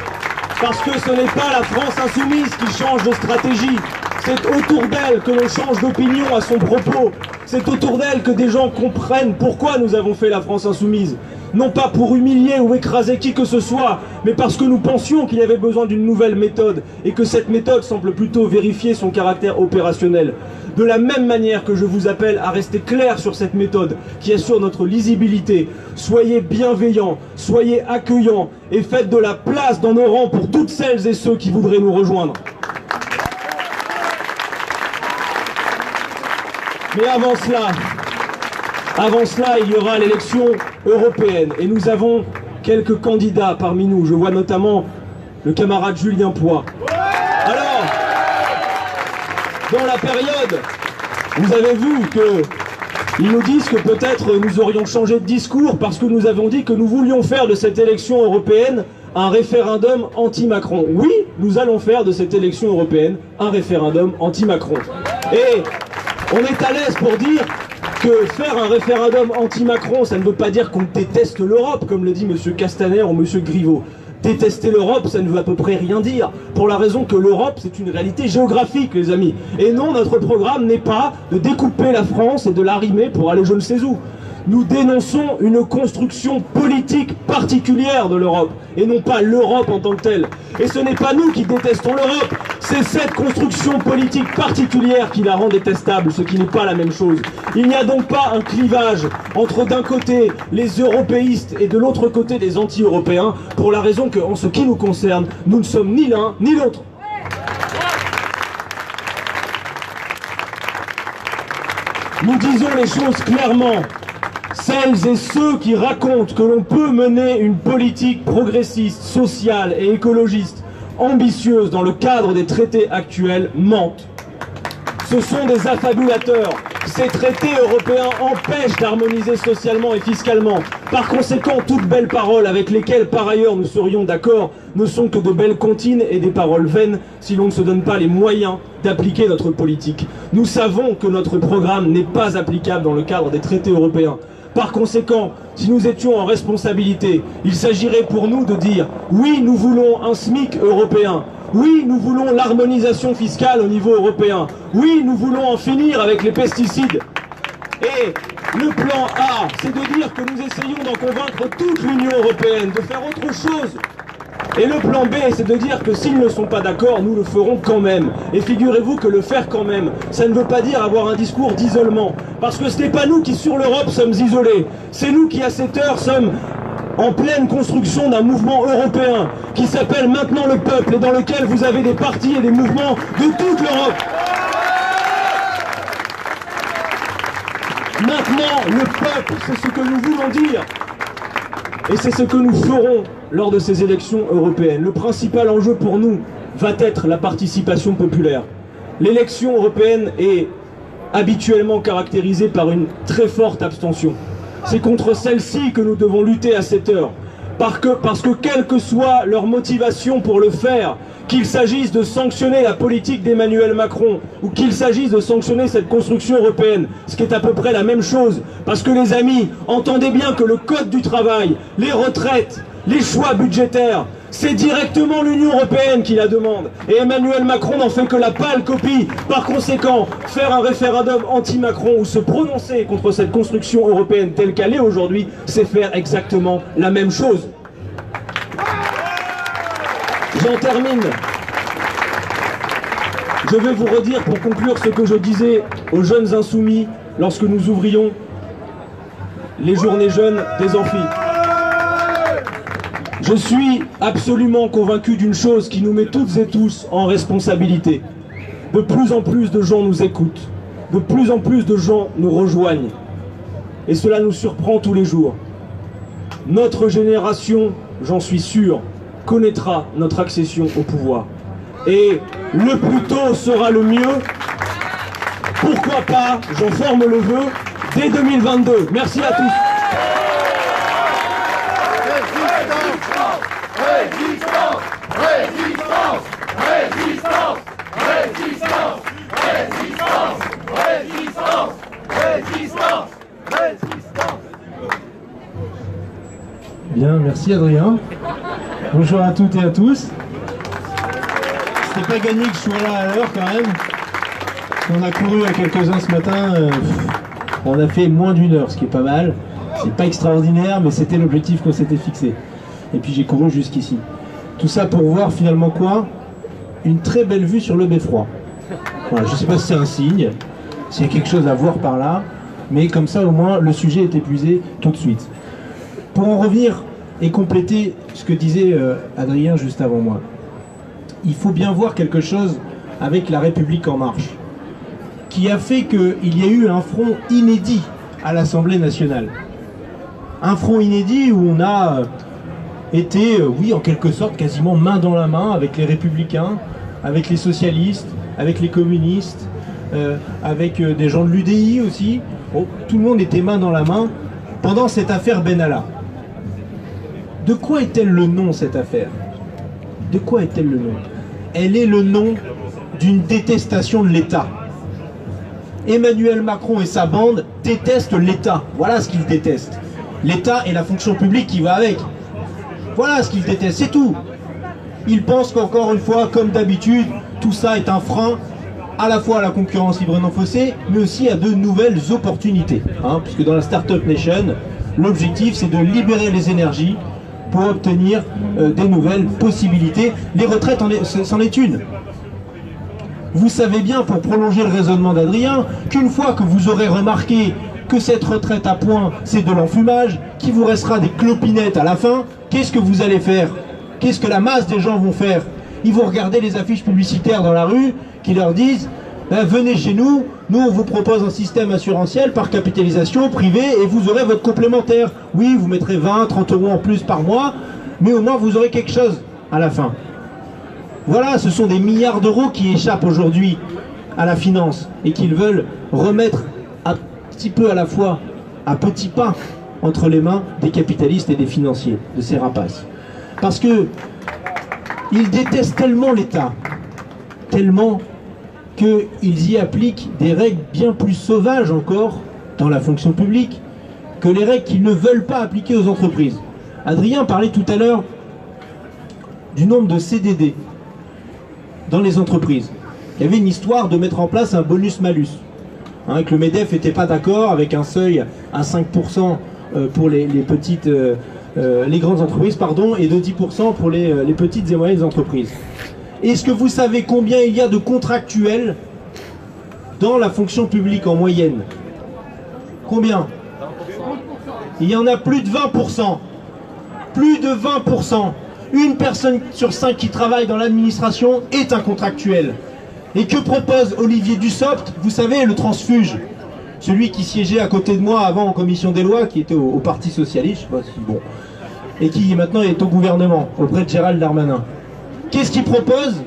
Speaker 1: Parce que ce n'est pas la France Insoumise qui change de stratégie. C'est autour d'elle que l'on change d'opinion à son propos. C'est autour d'elle que des gens comprennent pourquoi nous avons fait la France Insoumise. Non pas pour humilier ou écraser qui que ce soit, mais parce que nous pensions qu'il y avait besoin d'une nouvelle méthode et que cette méthode semble plutôt vérifier son caractère opérationnel. De la même manière que je vous appelle à rester clair sur cette méthode qui assure notre lisibilité, soyez bienveillants, soyez accueillants et faites de la place dans nos rangs pour toutes celles et ceux qui voudraient nous rejoindre. Mais avant cela, il y aura l'élection européenne. Et nous avons quelques candidats parmi nous. Je vois notamment le camarade Julien Poix. Alors, dans la période, vous avez vu qu'ils nous disent que peut-être nous aurions changé de discours parce que nous avons dit que nous voulions faire de cette élection européenne un référendum anti-Macron. Oui, nous allons faire de cette élection européenne un référendum anti-Macron. Et on est à l'aise pour dire que faire un référendum anti-Macron, ça ne veut pas dire qu'on déteste l'Europe, comme le dit M. Castaner ou M. Griveaux. Détester l'Europe, ça ne veut à peu près rien dire, pour la raison que l'Europe, c'est une réalité géographique, les amis. Et non, notre programme n'est pas de découper la France et de l'arrimer pour aller je ne sais où. Nous dénonçons une construction politique particulière de l'Europe, et non pas l'Europe en tant que telle. Et ce n'est pas nous qui détestons l'Europe, c'est cette construction politique particulière qui la rend détestable, ce qui n'est pas la même chose. Il n'y a donc pas un clivage entre d'un côté les européistes et de l'autre côté les anti-européens, pour la raison qu'en ce qui nous concerne, nous ne sommes ni l'un ni l'autre. Nous disons les choses clairement. Celles et ceux qui racontent que l'on peut mener une politique progressiste, sociale et écologiste ambitieuse dans le cadre des traités actuels mentent. Ce sont des affabulateurs. Ces traités européens empêchent d'harmoniser socialement et fiscalement. Par conséquent, toutes belles paroles avec lesquelles par ailleurs nous serions d'accord ne sont que de belles comptines et des paroles vaines si l'on ne se donne pas les moyens d'appliquer notre politique. Nous savons que notre programme n'est pas applicable dans le cadre des traités européens. Par conséquent, si nous étions en responsabilité, il s'agirait pour nous de dire « Oui, nous voulons un SMIC européen ». Oui, nous voulons l'harmonisation fiscale au niveau européen. Oui, nous voulons en finir avec les pesticides. Et le plan A, c'est de dire que nous essayons d'en convaincre toute l'Union européenne de faire autre chose. Et le plan B, c'est de dire que s'ils ne sont pas d'accord, nous le ferons quand même. Et figurez-vous que le faire quand même, ça ne veut pas dire avoir un discours d'isolement. Parce que ce n'est pas nous qui, sur l'Europe, sommes isolés. C'est nous qui, à cette heure, sommes en pleine construction d'un mouvement européen qui s'appelle Maintenant le Peuple et dans lequel vous avez des partis et des mouvements de toute l'Europe. Maintenant le peuple, c'est ce que nous voulons dire et c'est ce que nous ferons lors de ces élections européennes. Le principal enjeu pour nous va être la participation populaire. L'élection européenne est habituellement caractérisée par une très forte abstention. C'est contre celle-ci que nous devons lutter à cette heure. Parce que quelle que soit leur motivation pour le faire, qu'il s'agisse de sanctionner la politique d'Emmanuel Macron ou qu'il s'agisse de sanctionner cette construction européenne, ce qui est à peu près la même chose. Parce que les amis, entendez bien que le code du travail, les retraites, les choix budgétaires, c'est directement l'Union européenne qui la demande. Et Emmanuel Macron n'en fait que la pâle copie. Par conséquent, faire un référendum anti-Macron ou se prononcer contre cette construction européenne telle qu'elle est aujourd'hui, c'est faire exactement la même chose. J'en termine. Je vais vous redire pour conclure ce que je disais aux jeunes insoumis lorsque nous ouvrions les journées jeunes des amphis. Je suis absolument convaincu d'une chose qui nous met toutes et tous en responsabilité. De plus en plus de gens nous écoutent, de plus en plus de gens nous rejoignent. Et cela nous surprend tous les jours. Notre génération, j'en suis sûr, connaîtra notre accession au pouvoir. Et le plus tôt sera le mieux. Pourquoi pas, j'en forme le vœu, dès 2022. Merci à tous.
Speaker 2: Résistance, résistance, résistance, résistance, résistance, résistance, résistance, résistance.
Speaker 3: Bien, merci Adrien. Bonjour à toutes et à tous. C'était pas gagné que je sois là à l'heure quand même. On a couru à quelques-uns ce matin. On a fait moins d'1 heure, ce qui est pas mal. C'est pas extraordinaire, mais c'était l'objectif qu'on s'était fixé. Et puis j'ai couru jusqu'ici. Tout ça pour voir finalement quoi? Une très belle vue sur le beffroi. Voilà, je ne sais pas si c'est un signe, s'il y a quelque chose à voir par là, mais comme ça au moins le sujet est épuisé tout de suite. Pour en revenir et compléter ce que disait Adrien juste avant moi, il faut bien voir quelque chose avec La République En Marche, qui a fait qu'il y a eu un front inédit à l'Assemblée nationale. Un front inédit où on a été, oui, en quelque sorte, quasiment main dans la main avec les républicains, avec les socialistes, avec les communistes, avec des gens de l'UDI aussi. Bon, tout le monde était main dans la main pendant cette affaire Benalla. De quoi est-elle le nom, cette affaire? De quoi est-elle le nom? Elle est le nom d'une détestation de l'État. Emmanuel Macron et sa bande détestent l'État. Voilà ce qu'ils détestent. L'État et la fonction publique qui va avec. Voilà ce qu'ils détestent, c'est tout. Ils pensent qu'encore une fois, comme d'habitude, tout ça est un frein à la fois à la concurrence libre et non faussée, mais aussi à de nouvelles opportunités. Puisque dans la Startup Nation, l'objectif c'est de libérer les énergies pour obtenir des nouvelles possibilités. Les retraites, c'en est une. Vous savez bien, pour prolonger le raisonnement d'Adrien, qu'une fois que vous aurez remarqué que cette retraite à points, c'est de l'enfumage, qu'il vous restera des clopinettes à la fin, qu'est-ce que vous allez faire? Qu'est-ce que la masse des gens vont faire? Ils vont regarder les affiches publicitaires dans la rue qui leur disent venez chez nous, nous on vous propose un système assurantiel par capitalisation privé et vous aurez votre complémentaire. Oui, vous mettrez 20, 30 euros en plus par mois, mais au moins vous aurez quelque chose à la fin. Voilà, ce sont des milliards d'euros qui échappent aujourd'hui à la finance et qu'ils veulent remettre un petit peu à la fois, à petits pas, entre les mains des capitalistes et des financiers, de ces rapaces. Parce que ils détestent tellement l'État, tellement qu'ils y appliquent des règles bien plus sauvages encore dans la fonction publique que les règles qu'ils ne veulent pas appliquer aux entreprises. Adrien parlait tout à l'heure du nombre de CDD dans les entreprises. Il y avait une histoire de mettre en place un bonus-malus. Que le MEDEF n'était pas d'accord avec un seuil à 5% pour les grandes entreprises, pardon, et de 10% pour les petites et moyennes entreprises. Est-ce que vous savez combien il y a de contractuels dans la fonction publique en moyenne? Combien? Il y en a plus de 20%. Plus de 20%. Une personne sur 5 qui travaille dans l'administration est un contractuel. Et que propose Olivier Dussopt? Vous savez, le transfuge, celui qui siégeait à côté de moi avant en commission des lois, qui était au Parti Socialiste, je sais pas si bon, et qui maintenant est au gouvernement, auprès de Gérald Darmanin. Qu'est-ce qu'il propose?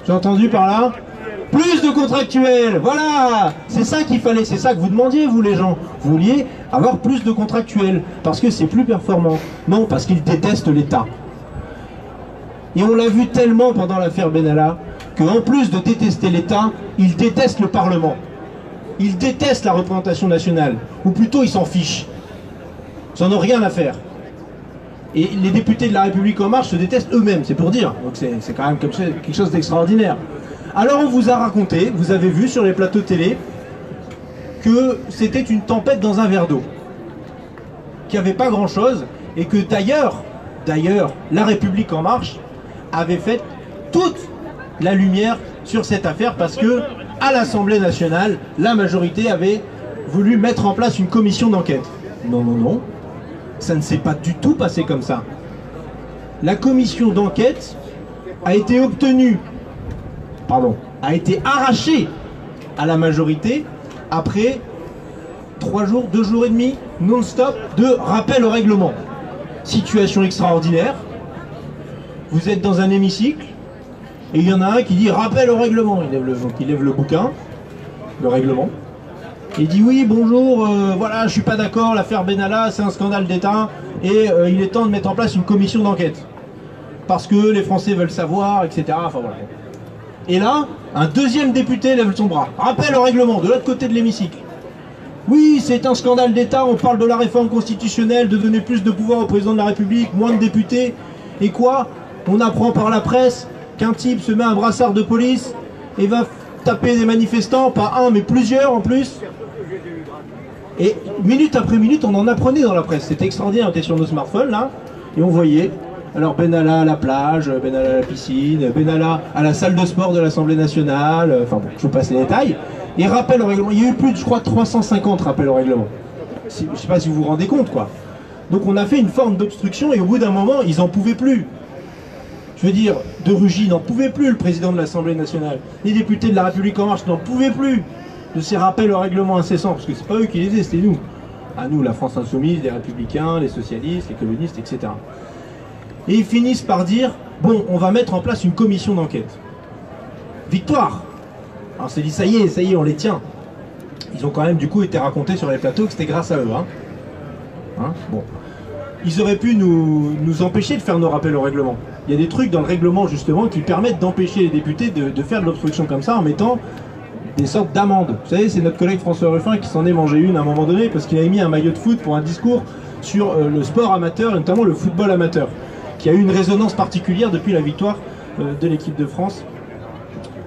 Speaker 3: J'ai entendu par là? Plus de contractuels, voilà. C'est ça qu'il fallait, c'est ça que vous demandiez, vous les gens. Vous vouliez avoir plus de contractuels, parce que c'est plus performant. Non, parce qu'ils détestent l'État. Et on l'a vu tellement pendant l'affaire Benalla, qu'en plus de détester l'État, ils détestent le Parlement. Ils détestent la représentation nationale. Ou plutôt, ils s'en fichent. Ils n'en ont rien à faire. Et les députés de La République En Marche se détestent eux-mêmes, c'est pour dire. Donc c'est quand même quelque chose d'extraordinaire. Alors on vous a raconté, vous avez vu sur les plateaux télé, que c'était une tempête dans un verre d'eau. Qu'il n'y avait pas grand-chose, et que d'ailleurs, La République En Marche avait fait toute la lumière sur cette affaire, parce que à l'Assemblée nationale, la majorité avait voulu mettre en place une commission d'enquête. Non, non, non. Ça ne s'est pas du tout passé comme ça. La commission d'enquête a été arrachée à la majorité après 2 jours et demi non-stop de rappel au règlement. Situation extraordinaire. Vous êtes dans un hémicycle et il y en a un qui dit rappel au règlement. Il lève le bouquin, le règlement. Il dit oui, bonjour, voilà, je suis pas d'accord, l'affaire Benalla, c'est un scandale d'État, et il est temps de mettre en place une commission d'enquête. Parce que les Français veulent savoir, etc. Enfin voilà. Et là, un deuxième député lève son bras. Rappel au règlement, de l'autre côté de l'hémicycle. Oui, c'est un scandale d'État, on parle de la réforme constitutionnelle, de donner plus de pouvoir au président de la République, moins de députés. Et quoi? On apprend par la presse qu'un type se met un brassard de police et va taper des manifestants, pas un mais plusieurs en plus. Et minute après minute, on en apprenait dans la presse. C'était extraordinaire, on était sur nos smartphones là, et on voyait, alors Benalla à la plage, Benalla à la piscine, Benalla à la salle de sport de l'Assemblée nationale, enfin bon, je vous passe les détails. Et rappel au règlement, il y a eu plus de, je crois, 350 rappels au règlement. Je ne sais pas si vous vous rendez compte, quoi. Donc on a fait une forme d'obstruction, et au bout d'un moment, ils n'en pouvaient plus. Je veux dire, De Rugy n'en pouvait plus, le président de l'Assemblée nationale. Les députés de La République En Marche n'en pouvaient plus de ces rappels au règlement incessants, parce que c'est pas eux qui les faisaient, c'était nous. À nous, la France Insoumise, les Républicains, les socialistes, les communistes, etc. Et ils finissent par dire, bon, on va mettre en place une commission d'enquête. Victoire! Alors on s'est dit, ça y est, on les tient. Ils ont quand même du coup été racontés sur les plateaux que c'était grâce à eux. Bon. Ils auraient pu nous empêcher de faire nos rappels au règlement. Il y a des trucs dans le règlement justement qui permettent d'empêcher les députés de faire de l'obstruction comme ça en mettant des sortes d'amendes. Vous savez, c'est notre collègue François Ruffin qui s'en est mangé une à un moment donné parce qu'il avait mis un maillot de foot pour un discours sur le sport amateur, et notamment le football amateur, qui a eu une résonance particulière depuis la victoire de l'équipe de France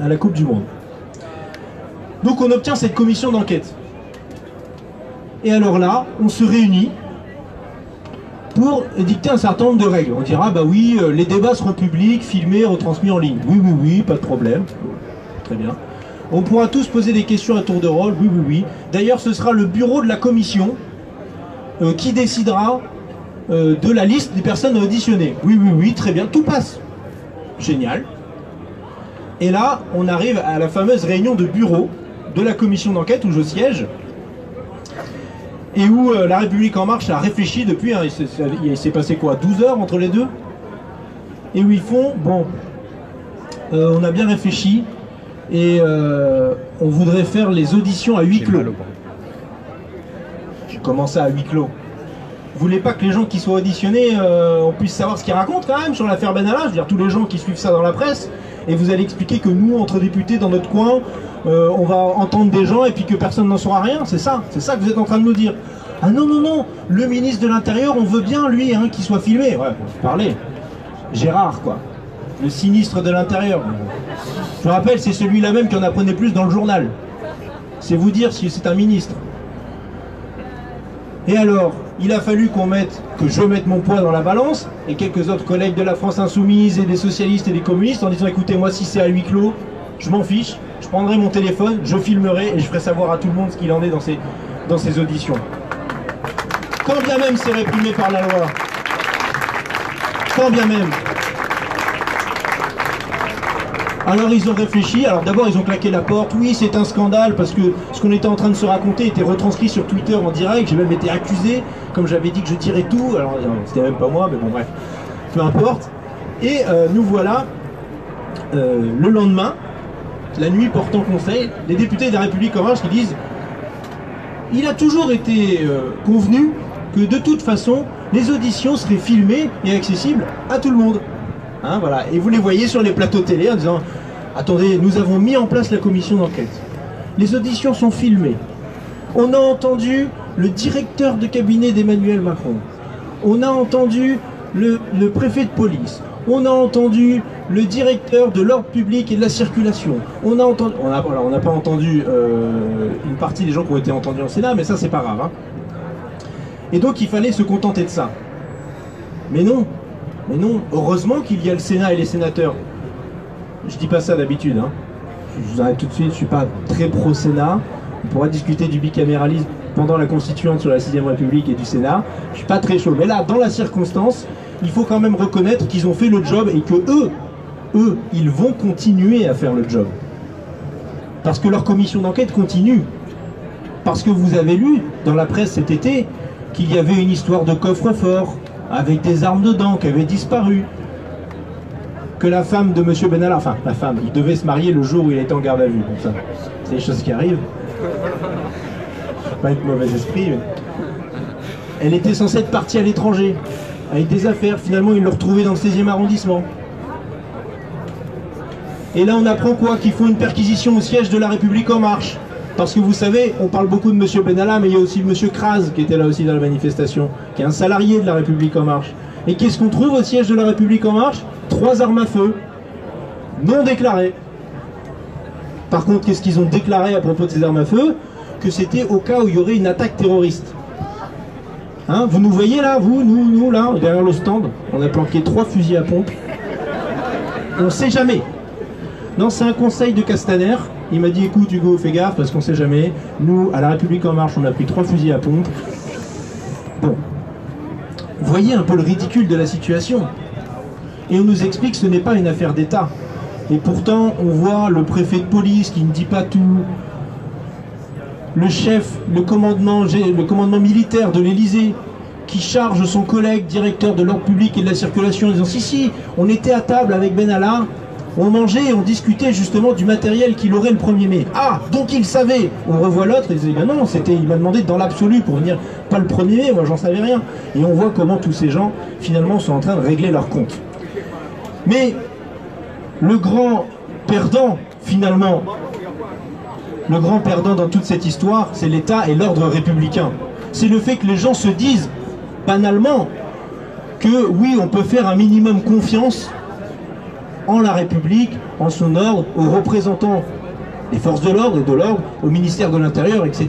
Speaker 3: à la Coupe du Monde. Donc on obtient cette commission d'enquête. Et alors là, on se réunit pour dicter un certain nombre de règles. On dira, bah oui, les débats seront publics, filmés, retransmis en ligne. Oui, oui, oui, pas de problème. Très bien. On pourra tous poser des questions à tour de rôle. Oui, oui, oui. D'ailleurs, ce sera le bureau de la commission qui décidera de la liste des personnes auditionnées. Oui, oui, oui, très bien, tout passe. Génial. Et là, on arrive à la fameuse réunion de bureau de la commission d'enquête où je siège. Et où La République En Marche a réfléchi depuis, hein, il s'est passé quoi, 12 heures entre les deux? Et où ils font, bon, on a bien réfléchi, et on voudrait faire les auditions à huis clos. J'ai commencé à huis clos. Vous voulez pas que les gens qui soient auditionnés, on puisse savoir ce qu'ils racontent quand même sur l'affaire Benalla? Je veux dire, tous les gens qui suivent ça dans la presse, et vous allez expliquer que nous, entre députés, dans notre coin, on va entendre des gens et puis que personne n'en saura rien, c'est ça que vous êtes en train de nous dire. Ah non, non, non, le ministre de l'Intérieur, on veut bien, lui, hein, qu'il soit filmé. Ouais, parlez. Gérard, quoi. Le sinistre de l'Intérieur. Je vous rappelle, c'est celui-là même qui en apprenait plus dans le journal. C'est vous dire si c'est un ministre. Et alors, il a fallu que je mette mon poids dans la balance, et quelques autres collègues de la France Insoumise et des socialistes et des communistes, en disant, écoutez, moi, si c'est à huis clos, je m'en fiche, je prendrai mon téléphone, je filmerai et je ferai savoir à tout le monde ce qu'il en est dans ces auditions. Quand bien même c'est réprimé par la loi. Quand bien même. Alors ils ont réfléchi, alors d'abord ils ont claqué la porte, oui c'est un scandale parce que ce qu'on était en train de se raconter était retranscrit sur Twitter en direct, j'ai même été accusé, comme j'avais dit que je dirais tout, alors c'était même pas moi, mais bon bref, peu importe. Et nous voilà, le lendemain, la nuit portant conseil, les députés de La République En Marche qui disent « Il a toujours été convenu que de toute façon, les auditions seraient filmées et accessibles à tout le monde. » Hein, voilà. Et vous les voyez sur les plateaux télé en disant « Attendez, nous avons mis en place la commission d'enquête. Les auditions sont filmées. On a entendu le directeur de cabinet d'Emmanuel Macron. On a entendu le préfet de police. On a entendu le directeur de l'ordre public et de la circulation. On n'a pas entendu une partie des gens qui ont été entendus au Sénat, mais ça c'est pas grave. Hein. Et donc il fallait se contenter de ça. Mais non, heureusement qu'il y a le Sénat et les sénateurs. Je dis pas ça d'habitude. Hein. Je vous arrête tout de suite, je suis pas très pro-Sénat. On pourra discuter du bicaméralisme pendant la constituante sur la 6ème République et du Sénat. Je suis pas très chaud. Mais là, dans la circonstance, il faut quand même reconnaître qu'ils ont fait le job et que eux, ils vont continuer à faire le job. Parce que leur commission d'enquête continue. Parce que vous avez lu dans la presse cet été qu'il y avait une histoire de coffre-fort avec des armes dedans qui avaient disparu. Que la femme de M. Benalla, enfin la femme, il devait se marier le jour où il était en garde à vue. Bon, ça, c'est des choses qui arrivent. Je ne veux pas être mauvais esprit, mais... Elle était censée être partie à l'étranger, avec des affaires. Finalement, ils l'ont retrouvée dans le 16e arrondissement. Et là, on apprend quoi? Qu'ils font une perquisition au siège de La République En Marche. Parce que vous savez, on parle beaucoup de M. Benalla, mais il y a aussi M. Kras qui était là aussi dans la manifestation, qui est un salarié de La République En Marche. Et qu'est-ce qu'on trouve au siège de La République En Marche? 3 armes à feu, non déclarées. Par contre, qu'est-ce qu'ils ont déclaré à propos de ces armes à feu? Que c'était au cas où il y aurait une attaque terroriste. Hein, vous nous voyez là, vous, nous là, derrière le stand, on a planqué 3 fusils à pompe. On ne sait jamais. Non, c'est un conseil de Castaner. Il m'a dit, écoute Hugo, fais gaffe parce qu'on ne sait jamais. Nous, à La République En Marche, on a pris 3 fusils à pompe. Bon. Voyez un peu le ridicule de la situation. Et on nous explique que ce n'est pas une affaire d'État. Et pourtant, on voit le préfet de police qui ne dit pas tout. Le chef, le commandement militaire de l'Élysée qui charge son collègue directeur de l'ordre public et de la circulation en disant si, on était à table avec Benalla, on mangeait et on discutait justement du matériel qu'il aurait le 1er mai. Ah, donc il savait. On revoit l'autre et il dit ben non, il m'a demandé dans l'absolu pour venir pas le 1er mai, moi j'en savais rien. Et on voit comment tous ces gens finalement sont en train de régler leur compte. Mais le grand perdant finalement, le grand perdant dans toute cette histoire, c'est l'État et l'ordre républicain. C'est le fait que les gens se disent, banalement, que oui, on peut faire un minimum confiance en la République, en son ordre, aux représentants des forces de l'ordre et de l'ordre, au ministère de l'Intérieur, etc.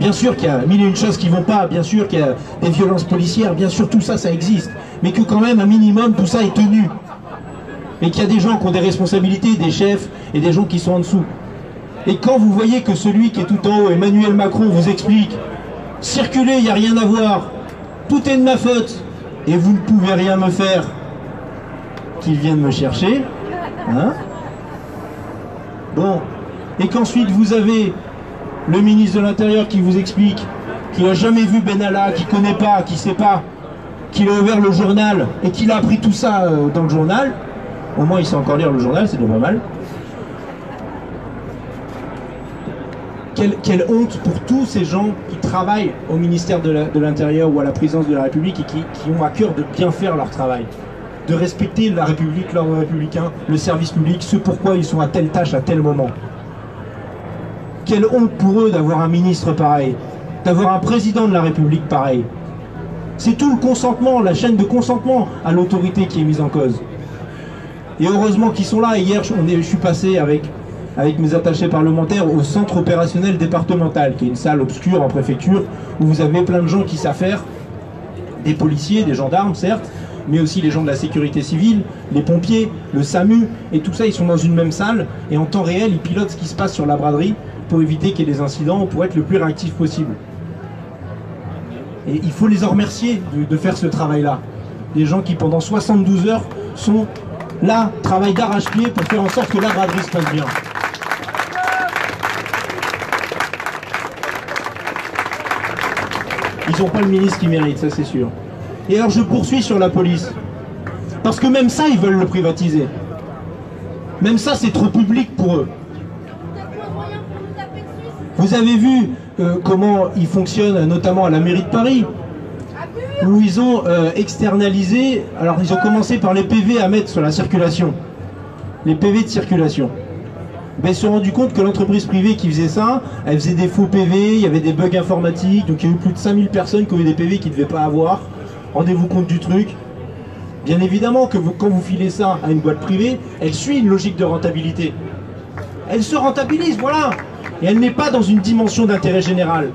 Speaker 3: Bien sûr qu'il y a mille et une choses qui ne vont pas, bien sûr qu'il y a des violences policières, bien sûr tout ça, ça existe. Mais que quand même, un minimum, tout ça est tenu. Et qu'il y a des gens qui ont des responsabilités, des chefs, et des gens qui sont en dessous. Et quand vous voyez que celui qui est tout en haut, Emmanuel Macron, vous explique « Circulez, il n'y a rien à voir, tout est de ma faute, et vous ne pouvez rien me faire », qu'il vienne me chercher, hein? Bon, et qu'ensuite vous avez le ministre de l'Intérieur qui vous explique qu'il n'a jamais vu Benalla, qu'il ne connaît pas, qu'il ne sait pas, qu'il a ouvert le journal, et qu'il a appris tout ça dans le journal. Au moins il sait encore lire le journal, c'est déjà pas mal. Quelle honte pour tous ces gens qui travaillent au ministère de l'Intérieur ou à la présidence de la République et qui ont à cœur de bien faire leur travail, de respecter la République, l'ordre républicain, le service public, ce pourquoi ils sont à telle tâche à tel moment. Quelle honte pour eux d'avoir un ministre pareil, d'avoir un président de la République pareil. C'est tout le consentement, la chaîne de consentement à l'autorité qui est mise en cause. Et heureusement qu'ils sont là. Et hier, je suis passé avec mes attachés parlementaires au centre opérationnel départemental, qui est une salle obscure en préfecture, où vous avez plein de gens qui savent faire, des policiers, des gendarmes certes, mais aussi les gens de la sécurité civile, les pompiers, le SAMU, et tout ça ils sont dans une même salle, et en temps réel ils pilotent ce qui se passe sur la braderie pour éviter qu'il y ait des incidents, pour être le plus réactif possible. Et il faut les en remercier de faire ce travail-là. Des gens qui pendant 72 heures sont là, travaillent d'arrache-pied pour faire en sorte que la braderie se passe bien. Ils n'ont pas le ministre qui mérite, ça c'est sûr. Et alors je poursuis sur la police. Parce que même ça, ils veulent le privatiser. Même ça, c'est trop public pour eux. Vous avez vu comment ils fonctionnent, notamment à la mairie de Paris. où ils ont externalisé, alors ils ont commencé par les PV à mettre sur la circulation, les PV de circulation. Ben, ils se sont rendus compte que l'entreprise privée qui faisait ça, elle faisait des faux PV, il y avait des bugs informatiques, donc il y a eu plus de 5000 personnes qui ont eu des PV qu'ils ne devaient pas avoir. Rendez-vous compte du truc. Bien évidemment que quand vous filez ça à une boîte privée, elle suit une logique de rentabilité. Elle se rentabilise, voilà. Et elle n'est pas dans une dimension d'intérêt général.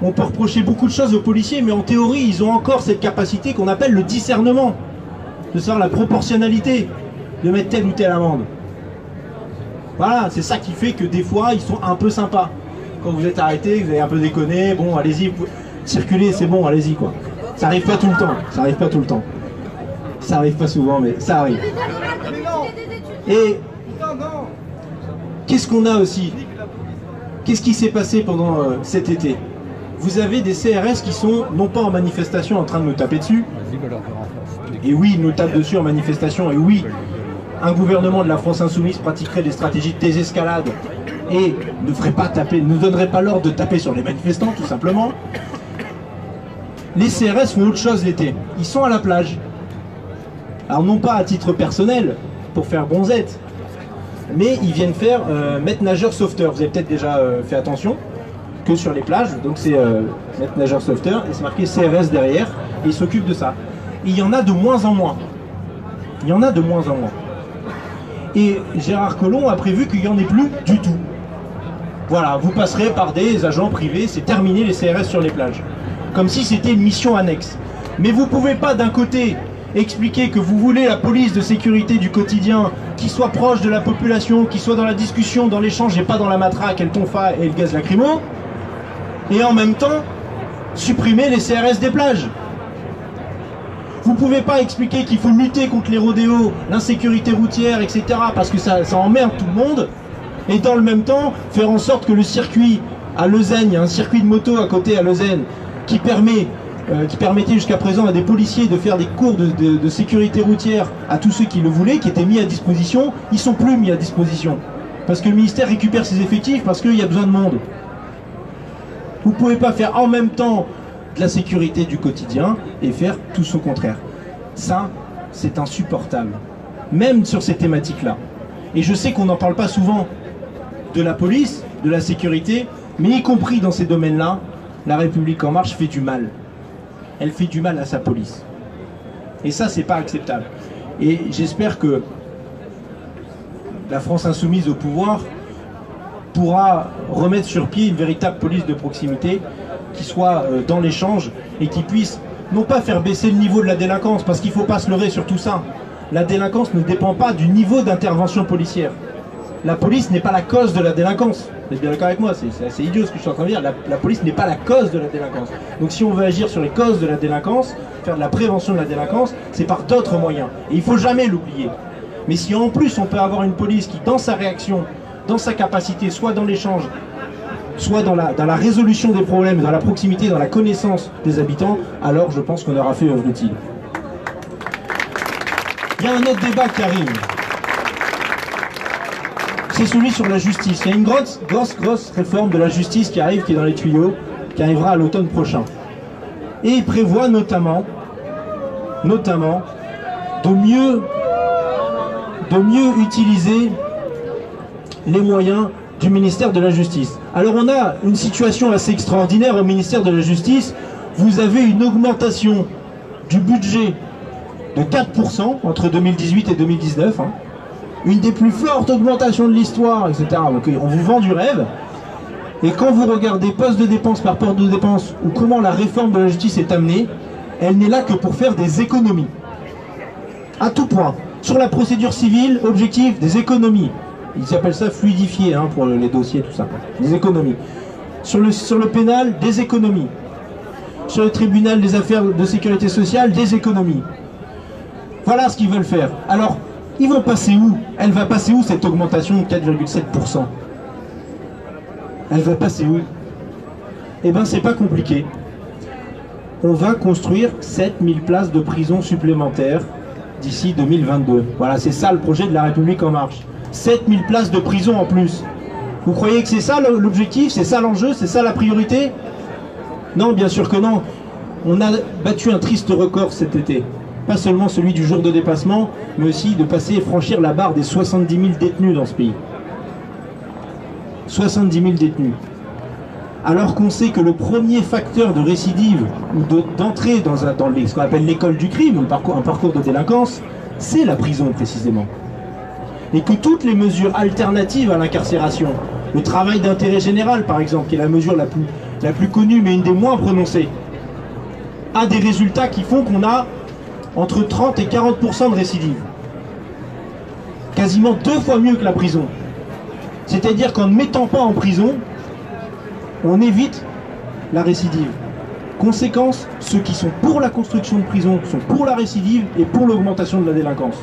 Speaker 3: On peut reprocher beaucoup de choses aux policiers, mais en théorie, ils ont encore cette capacité qu'on appelle le discernement, de savoir la proportionnalité, de mettre telle ou telle amende. Voilà, c'est ça qui fait que des fois, ils sont un peu sympas. Quand vous êtes arrêté, vous avez un peu déconné, bon, allez-y, circulez, c'est bon, allez-y, quoi. Ça arrive pas tout le temps, ça arrive pas tout le temps. Ça arrive pas souvent, mais ça arrive. Et qu'est-ce qu'on a aussi? Qu'est-ce qui s'est passé pendant cet été? Vous avez des CRS qui sont non pas en manifestation en train de nous taper dessus. Et oui, ils nous tapent dessus en manifestation. Et oui, un gouvernement de la France insoumise pratiquerait des stratégies de désescalade et ne ferait pas taper, ne donnerait pas l'ordre de taper sur les manifestants, tout simplement. Les CRS font autre chose l'été. Ils sont à la plage. Alors non pas à titre personnel, pour faire bronzette, mais ils viennent faire maître nageur sauveteur. Vous avez peut-être déjà fait attention que sur les plages, donc c'est maître nageur sauveteur, et c'est marqué CRS derrière, et ils s'occupent de ça. Et il y en a de moins en moins. Il y en a de moins en moins. Et Gérard Collomb a prévu qu'il n'y en ait plus du tout. Voilà, vous passerez par des agents privés, c'est terminé les CRS sur les plages. Comme si c'était une mission annexe. Mais vous ne pouvez pas d'un côté expliquer que vous voulez la police de sécurité du quotidien qui soit proche de la population, qui soit dans la discussion, dans l'échange et pas dans la matraque et le tonfa et le gaz lacrymo, et en même temps supprimer les CRS des plages. Vous ne pouvez pas expliquer qu'il faut lutter contre les rodéos, l'insécurité routière, etc. parce que ça emmerde tout le monde, et dans le même temps faire en sorte que le circuit à Lausanne, il y a un circuit de moto à côté à Lausanne qui permettait jusqu'à présent à des policiers de faire des cours de sécurité routière à tous ceux qui le voulaient, qui étaient mis à disposition. Ils ne sont plus mis à disposition parce que le ministère récupère ses effectifs parce qu'il y a besoin de monde. Vous ne pouvez pas faire en même temps de la sécurité du quotidien et faire tout son contraire. Ça, c'est insupportable, même sur ces thématiques-là. Et je sais qu'on n'en parle pas souvent de la police, de la sécurité, mais y compris dans ces domaines-là, la République en marche fait du mal. Elle fait du mal à sa police. Et ça, c'est pas acceptable. Et j'espère que la France insoumise au pouvoir pourra remettre sur pied une véritable police de proximité qui soit dans l'échange et qui puisse non pas faire baisser le niveau de la délinquance, parce qu'il ne faut pas se leurrer sur tout ça. La délinquance ne dépend pas du niveau d'intervention policière. La police n'est pas la cause de la délinquance. Vous êtes bien d'accord avec moi, c'est assez idiot ce que je suis en train de dire. La police n'est pas la cause de la délinquance. Donc si on veut agir sur les causes de la délinquance, faire de la prévention de la délinquance, c'est par d'autres moyens. Et il ne faut jamais l'oublier. Mais si en plus on peut avoir une police qui, dans sa réaction, dans sa capacité, soit dans l'échange, soit dans la résolution des problèmes, dans la proximité, dans la connaissance des habitants, alors je pense qu'on aura fait œuvre utile. Il y a un autre débat qui arrive. C'est celui sur la justice. Il y a une grosse réforme de la justice qui arrive, qui est dans les tuyaux, qui arrivera à l'automne prochain. Et il prévoit notamment de mieux utiliser les moyens du ministère de la Justice. Alors on a une situation assez extraordinaire au ministère de la Justice. Vous avez une augmentation du budget de 4% entre 2018 et 2019. Une des plus fortes augmentations de l'histoire, etc. Donc on vous vend du rêve. Et quand vous regardez poste de dépense par poste de dépense ou comment la réforme de la justice est amenée, elle n'est là que pour faire des économies. À tout point. Sur la procédure civile, objectif, des économies. Ils appellent ça fluidifier pour les dossiers, tout ça. Des économies. Sur le pénal, des économies. Sur le tribunal des affaires de sécurité sociale, des économies. Voilà ce qu'ils veulent faire. Alors, ils vont passer où? Elle va passer où cette augmentation de 4,7%? Elle va passer où? Eh bien, c'est pas compliqué. On va construire 7000 places de prison supplémentaires d'ici 2022. Voilà, c'est ça le projet de la République en marche. 7000 places de prison en plus. Vous croyez que c'est ça l'objectif? C'est ça l'enjeu? C'est ça la priorité? Non, bien sûr que non. On a battu un triste record cet été. Pas seulement celui du jour de dépassement, mais aussi de passer et franchir la barre des 70 000 détenus dans ce pays. 70 000 détenus. Alors qu'on sait que le premier facteur de récidive ou d'entrée dans ce qu'on appelle l'école du crime, un parcours de délinquance, c'est la prison précisément. Et que toutes les mesures alternatives à l'incarcération, le travail d'intérêt général par exemple, qui est la mesure la plus connue mais une des moins prononcées, a des résultats qui font qu'on a entre 30 et 40% de récidive. Quasiment 2 fois mieux que la prison. C'est-à-dire qu'en ne mettant pas en prison, on évite la récidive. Conséquence, ceux qui sont pour la construction de prison sont pour la récidive et pour l'augmentation de la délinquance.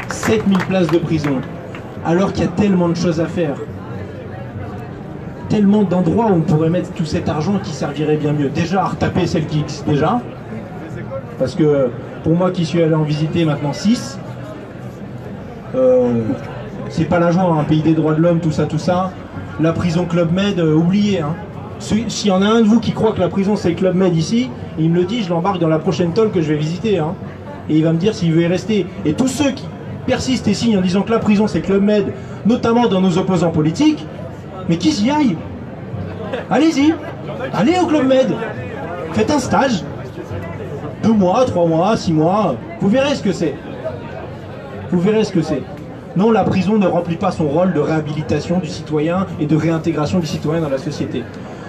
Speaker 3: « 7000 places de prison, alors qu'il y a tellement de choses à faire. Tellement d'endroits où on pourrait mettre tout cet argent qui servirait bien mieux. Déjà, à retaper Selkix, déjà. Parce que, pour moi qui suis allé en visiter maintenant 6, c'est pas la joie, un pays des droits de l'homme, tout ça. La prison Club Med, oubliez. Hein. S'il y en a un de vous qui croit que la prison c'est le Club Med ici, il me le dit, je l'embarque dans la prochaine tolle que je vais visiter. Hein. Et il va me dire s'il veut y rester. Et tous ceux qui persistent et signent en disant que la prison c'est Club Med, notamment dans nos opposants politiques, mais qu'ils y aillent. Allez-y, allez au Club Med, faites un stage, 2 mois, 3 mois, 6 mois, vous verrez ce que c'est. Vous verrez ce que c'est. Non, la prison ne remplit pas son rôle de réhabilitation du citoyen et de réintégration du citoyen dans la société.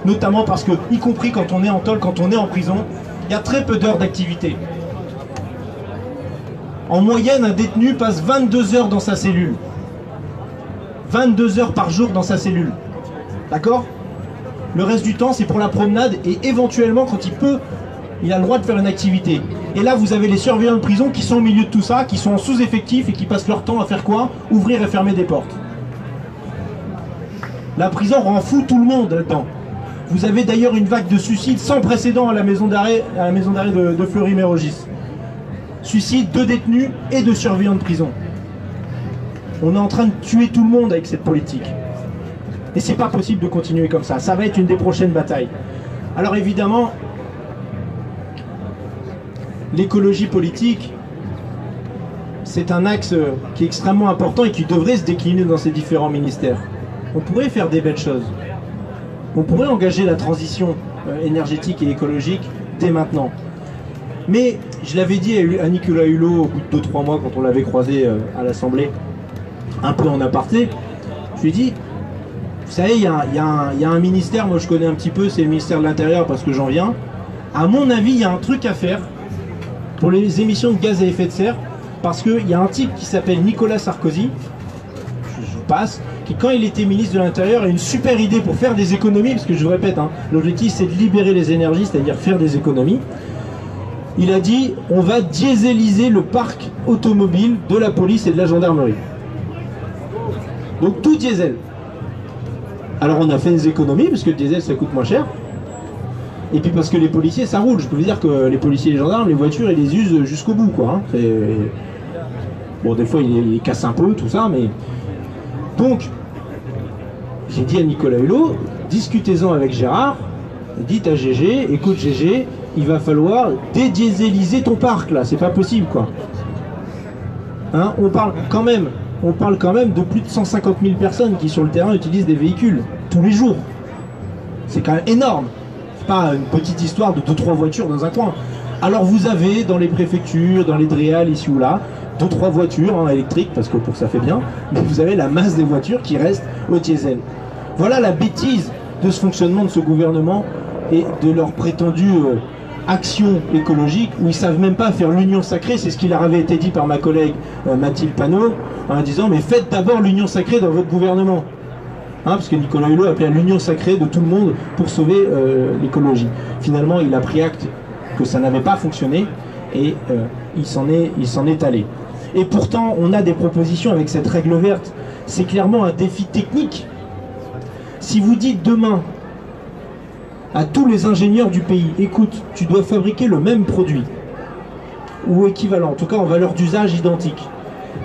Speaker 3: Notamment parce que, y compris quand on est en tôle, quand on est en prison, il y a très peu d'heures d'activité. En moyenne, un détenu passe 22 heures dans sa cellule. 22 heures par jour dans sa cellule. D'accord ? Le reste du temps, c'est pour la promenade et éventuellement, quand il peut, il a le droit de faire une activité. Et là, vous avez les surveillants de prison qui sont au milieu de tout ça, qui sont en sous-effectif et qui passent leur temps à faire quoi ? Ouvrir et fermer des portes. La prison rend fou tout le monde là-dedans. Vous avez d'ailleurs une vague de suicides sans précédent à la maison d'arrêt de Fleury-Mérogis. Suicide de détenus et de surveillants de prison. On est en train de tuer tout le monde avec cette politique. Et c'est pas possible de continuer comme ça. Ça va être une des prochaines batailles. Alors évidemment, l'écologie politique, c'est un axe qui est extrêmement important et qui devrait se décliner dans ces différents ministères. On pourrait faire des belles choses. On pourrait engager la transition énergétique et écologique dès maintenant. Mais je l'avais dit à Nicolas Hulot au bout de 2-3 mois quand on l'avait croisé à l'Assemblée, un peu en aparté, je lui ai dit, vous savez, il y a un ministère, moi je connais un petit peu, c'est le ministère de l'Intérieur parce que j'en viens. À mon avis, il y a un truc à faire pour les émissions de gaz à effet de serre, parce qu'il y a un type qui s'appelle Nicolas Sarkozy, je passe, qui quand il était ministre de l'Intérieur a une super idée pour faire des économies, parce que je vous répète, hein, l'objectif c'est de libérer les énergies, c'est-à-dire faire des économies. Il a dit, on va dieseliser le parc automobile de la police et de la gendarmerie. Donc tout diesel. Alors on a fait des économies, parce que le diesel ça coûte moins cher. Et puis parce que les policiers ça roule, je peux vous dire que les policiers et les gendarmes, les voitures ils les usent jusqu'au bout quoi. Hein. Bon des fois ils cassent un peu tout ça, mais... Donc, j'ai dit à Nicolas Hulot, discutez-en avec Gérard, dites à GG, écoute GG, il va falloir dédiéseliser ton parc là, c'est pas possible quoi. Hein, on parle quand même de plus de 150 000 personnes qui sur le terrain utilisent des véhicules tous les jours. C'est quand même énorme. Pas une petite histoire de 2-3 voitures dans un coin. Alors vous avez dans les préfectures, dans les DREAL ici ou là, 2-3 voitures hein, électriques, parce que pour ça fait bien, mais vous avez la masse des voitures qui restent au diesel. Voilà la bêtise de ce fonctionnement de ce gouvernement et de leur prétendue action écologique, où ils savent même pas faire l'union sacrée. C'est ce qui leur avait été dit par ma collègue Mathilde Panot, en disant mais faites d'abord l'union sacrée dans votre gouvernement. Hein, parce que Nicolas Hulot appelait à l'union sacrée de tout le monde pour sauver l'écologie. Finalement, il a pris acte que ça n'avait pas fonctionné et il s'en est allé. Et pourtant, on a des propositions avec cette règle verte. C'est clairement un défi technique. Si vous dites demain à tous les ingénieurs du pays, écoute, tu dois fabriquer le même produit, ou équivalent, en tout cas en valeur d'usage identique,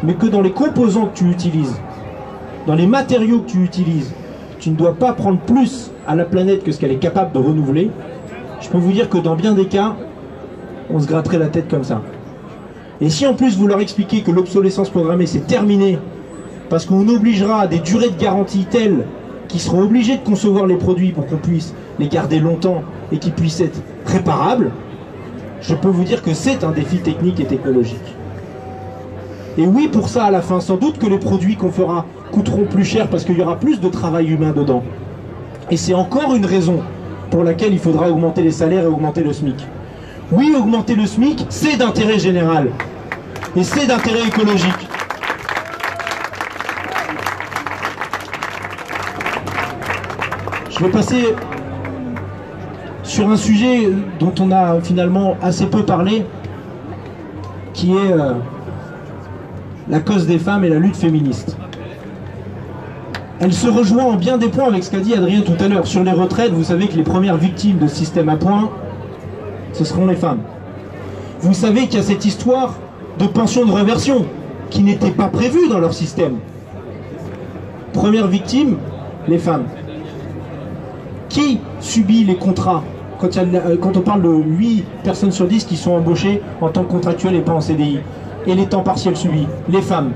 Speaker 3: mais que dans les composants que tu utilises, dans les matériaux que tu utilises, tu ne dois pas prendre plus à la planète que ce qu'elle est capable de renouveler, je peux vous dire que dans bien des cas, on se gratterait la tête comme ça. Et si en plus vous leur expliquez que l'obsolescence programmée c'est terminé, parce qu'on obligera à des durées de garantie telles qu'ils seront obligés de concevoir les produits pour qu'on puisse les garder longtemps et qu'ils puissent être réparables, je peux vous dire que c'est un défi technique et technologique. Et oui, pour ça, à la fin, sans doute que les produits qu'on fera coûteront plus cher parce qu'il y aura plus de travail humain dedans. Et c'est encore une raison pour laquelle il faudra augmenter les salaires et augmenter le SMIC. Oui, augmenter le SMIC, c'est d'intérêt général. Et c'est d'intérêt écologique. Je vais passer sur un sujet dont on a finalement assez peu parlé, qui est la cause des femmes et la lutte féministe. Elle se rejoint en bien des points avec ce qu'a dit Adrien tout à l'heure. Sur les retraites, vous savez que les premières victimes de ce système à points, ce seront les femmes. Vous savez qu'il y a cette histoire de pension de réversion qui n'était pas prévue dans leur système. Première victime, les femmes. Qui subit les contrats quand on parle de 8 personnes sur 10 qui sont embauchées en tant que contractuelles et pas en CDI, et les temps partiels subis? Les femmes.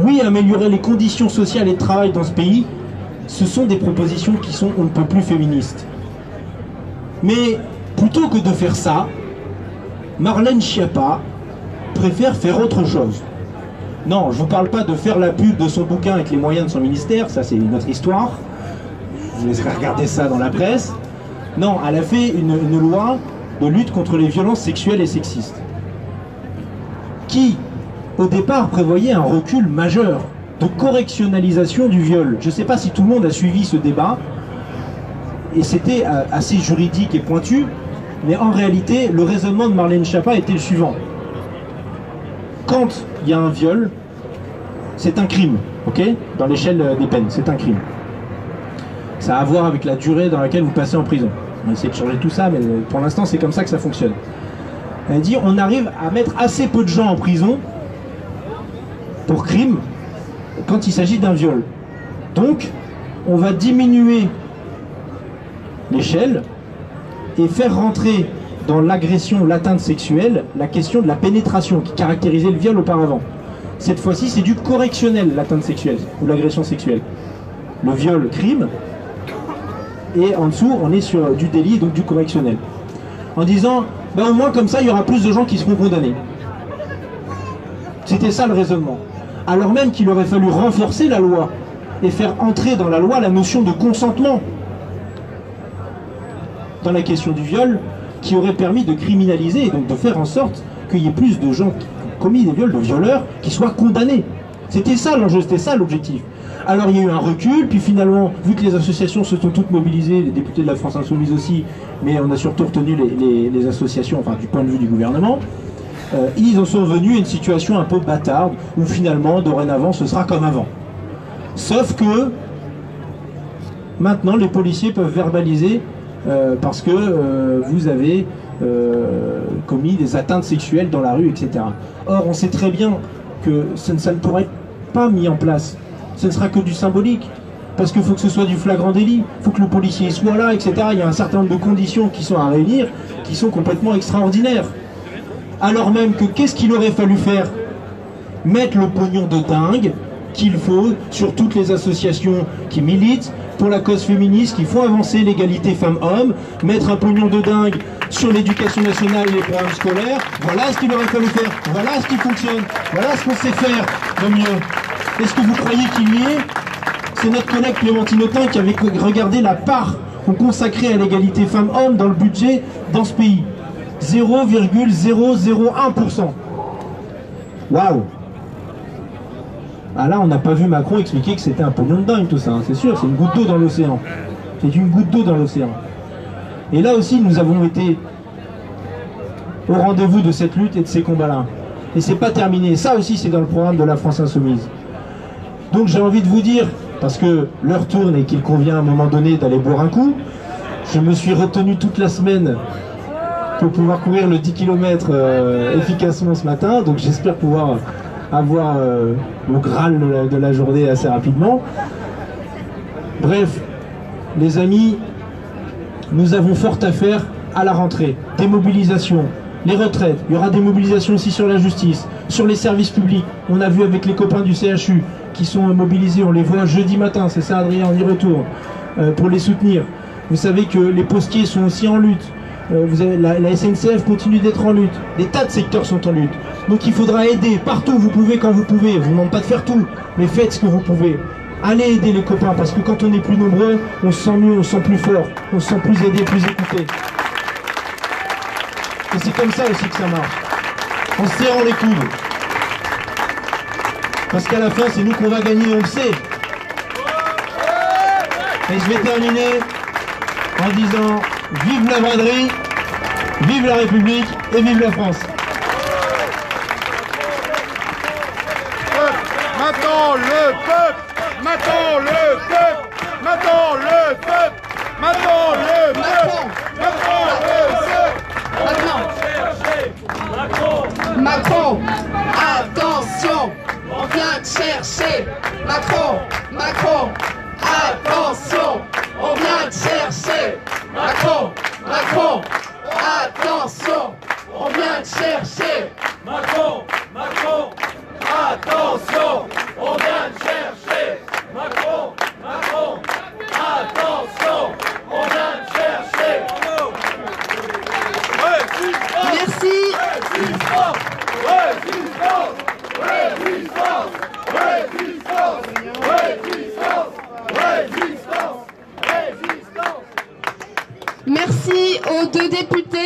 Speaker 3: Oui, améliorer les conditions sociales et de travail dans ce pays, ce sont des propositions qui sont on ne peut plus féministes. Mais plutôt que de faire ça, Marlène Schiappa préfère faire autre chose. Non, je ne vous parle pas de faire la pub de son bouquin avec les moyens de son ministère, ça c'est une autre histoire. Je vous laisserai regarder ça dans la presse. Non, elle a fait une loi de lutte contre les violences sexuelles et sexistes, qui, au départ, prévoyait un recul majeur de correctionnalisation du viol. Je ne sais pas si tout le monde a suivi ce débat, et c'était assez juridique et pointu, mais en réalité, le raisonnement de Marlène Schiappa était le suivant. Quand il y a un viol, c'est un crime, ok? Dans l'échelle des peines, c'est un crime. Ça a à voir avec la durée dans laquelle vous passez en prison. On va essayer de changer tout ça, mais pour l'instant, c'est comme ça que ça fonctionne. Elle dit, on arrive à mettre assez peu de gens en prison pour crime quand il s'agit d'un viol. Donc, on va diminuer l'échelle et faire rentrer dans l'agression, l'atteinte sexuelle, la question de la pénétration qui caractérisait le viol auparavant. Cette fois-ci, c'est du correctionnel, l'atteinte sexuelle ou l'agression sexuelle. Le viol, crime, et en dessous, on est sur du délit, donc du correctionnel. En disant, ben au moins comme ça, il y aura plus de gens qui seront condamnés. C'était ça le raisonnement. Alors même qu'il aurait fallu renforcer la loi et faire entrer dans la loi la notion de consentement dans la question du viol, qui aurait permis de criminaliser et donc de faire en sorte qu'il y ait plus de gens qui ont commis des viols, de violeurs, qui soient condamnés. C'était ça l'enjeu, c'était ça l'objectif. Alors il y a eu un recul, puis finalement, vu que les associations se sont toutes mobilisées, les députés de la France Insoumise aussi, mais on a surtout retenu les associations, enfin du point de vue du gouvernement, ils en sont venus à une situation un peu bâtarde, où finalement, dorénavant, ce sera comme avant. Sauf que, maintenant, les policiers peuvent verbaliser parce que vous avez commis des atteintes sexuelles dans la rue, etc. Or, on sait très bien que ça ne pourrait être pas mis en place. Ce ne sera que du symbolique, parce qu'il faut que ce soit du flagrant délit, il faut que le policier soit là, etc. Il y a un certain nombre de conditions qui sont à réunir, qui sont complètement extraordinaires. Alors même que, qu'est-ce qu'il aurait fallu faire? Mettre le pognon de dingue qu'il faut sur toutes les associations qui militent pour la cause féministe, qui font avancer l'égalité femmes-hommes, mettre un pognon de dingue sur l'éducation nationale et les programmes scolaires. Voilà ce qu'il aurait fallu faire, voilà ce qui fonctionne, voilà ce qu'on sait faire de mieux. Est-ce que vous croyez qu'il y est? C'est notre collègue Clémentine Autain qui avait regardé la part qu'on consacrait à l'égalité femmes-hommes dans le budget dans ce pays. 0,001%. Waouh! Ah là, on n'a pas vu Macron expliquer que c'était un pognon de dingue tout ça, hein. C'est sûr, c'est une goutte d'eau dans l'océan. C'est une goutte d'eau dans l'océan. Et là aussi, nous avons été au rendez-vous de cette lutte et de ces combats-là. Et c'est pas terminé. Ça aussi, c'est dans le programme de la France Insoumise. Donc j'ai envie de vous dire, parce que l'heure tourne et qu'il convient à un moment donné d'aller boire un coup, je me suis retenu toute la semaine pour pouvoir courir le 10 km efficacement ce matin, donc j'espère pouvoir avoir le Graal de la journée assez rapidement. Bref, les amis, nous avons fort à faire à la rentrée. Des mobilisations, les retraites, il y aura des mobilisations aussi sur la justice, sur les services publics. On a vu avec les copains du CHU qui sont mobilisés, on les voit jeudi matin, c'est ça Adrien, on y retourne, pour les soutenir. Vous savez que les postiers sont aussi en lutte. Vous avez, la SNCF continue d'être en lutte. Des tas de secteurs sont en lutte. Donc il faudra aider partout où vous pouvez, quand vous pouvez. Je vous demande pas de faire tout, mais faites ce que vous pouvez. Allez aider les copains, parce que quand on est plus nombreux, on se sent mieux, on se sent plus fort, on se sent plus aidé, plus écouté. Et c'est comme ça aussi que ça marche. En se serrant les coudes. Parce qu'à la fin, c'est nous qu'on va gagner, on le sait. Et je vais terminer en disant vive la braderie, vive la République et vive la France.
Speaker 2: Maintenant le peuple, maintenant le peuple, maintenant le peuple, maintenant le peuple, maintenant le peuple.
Speaker 4: Macron, attention, on vient te chercher. Macron, Macron, attention, on vient te chercher. Macron, Macron, attention, on vient te chercher.
Speaker 2: Macron, Macron, attention, on vient te chercher. Macron, Macron, attention, on vient te chercher.
Speaker 4: Merci.
Speaker 2: Résistance, résistance, résistance, résistance, résistance, résistance, résistance.
Speaker 4: Merci aux deux députés.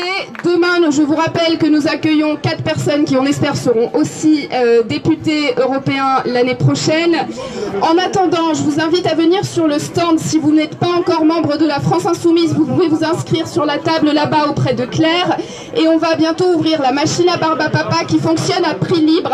Speaker 4: Demain, je vous rappelle que nous accueillons 4 personnes qui, on espère, seront aussi députés européens l'année prochaine. En attendant, je vous invite à venir sur le stand. Si vous n'êtes pas encore membre de la France Insoumise, vous pouvez vous inscrire sur la table là-bas auprès de Claire. Et on va bientôt ouvrir la machine à barbe à papa qui fonctionne à prix libre.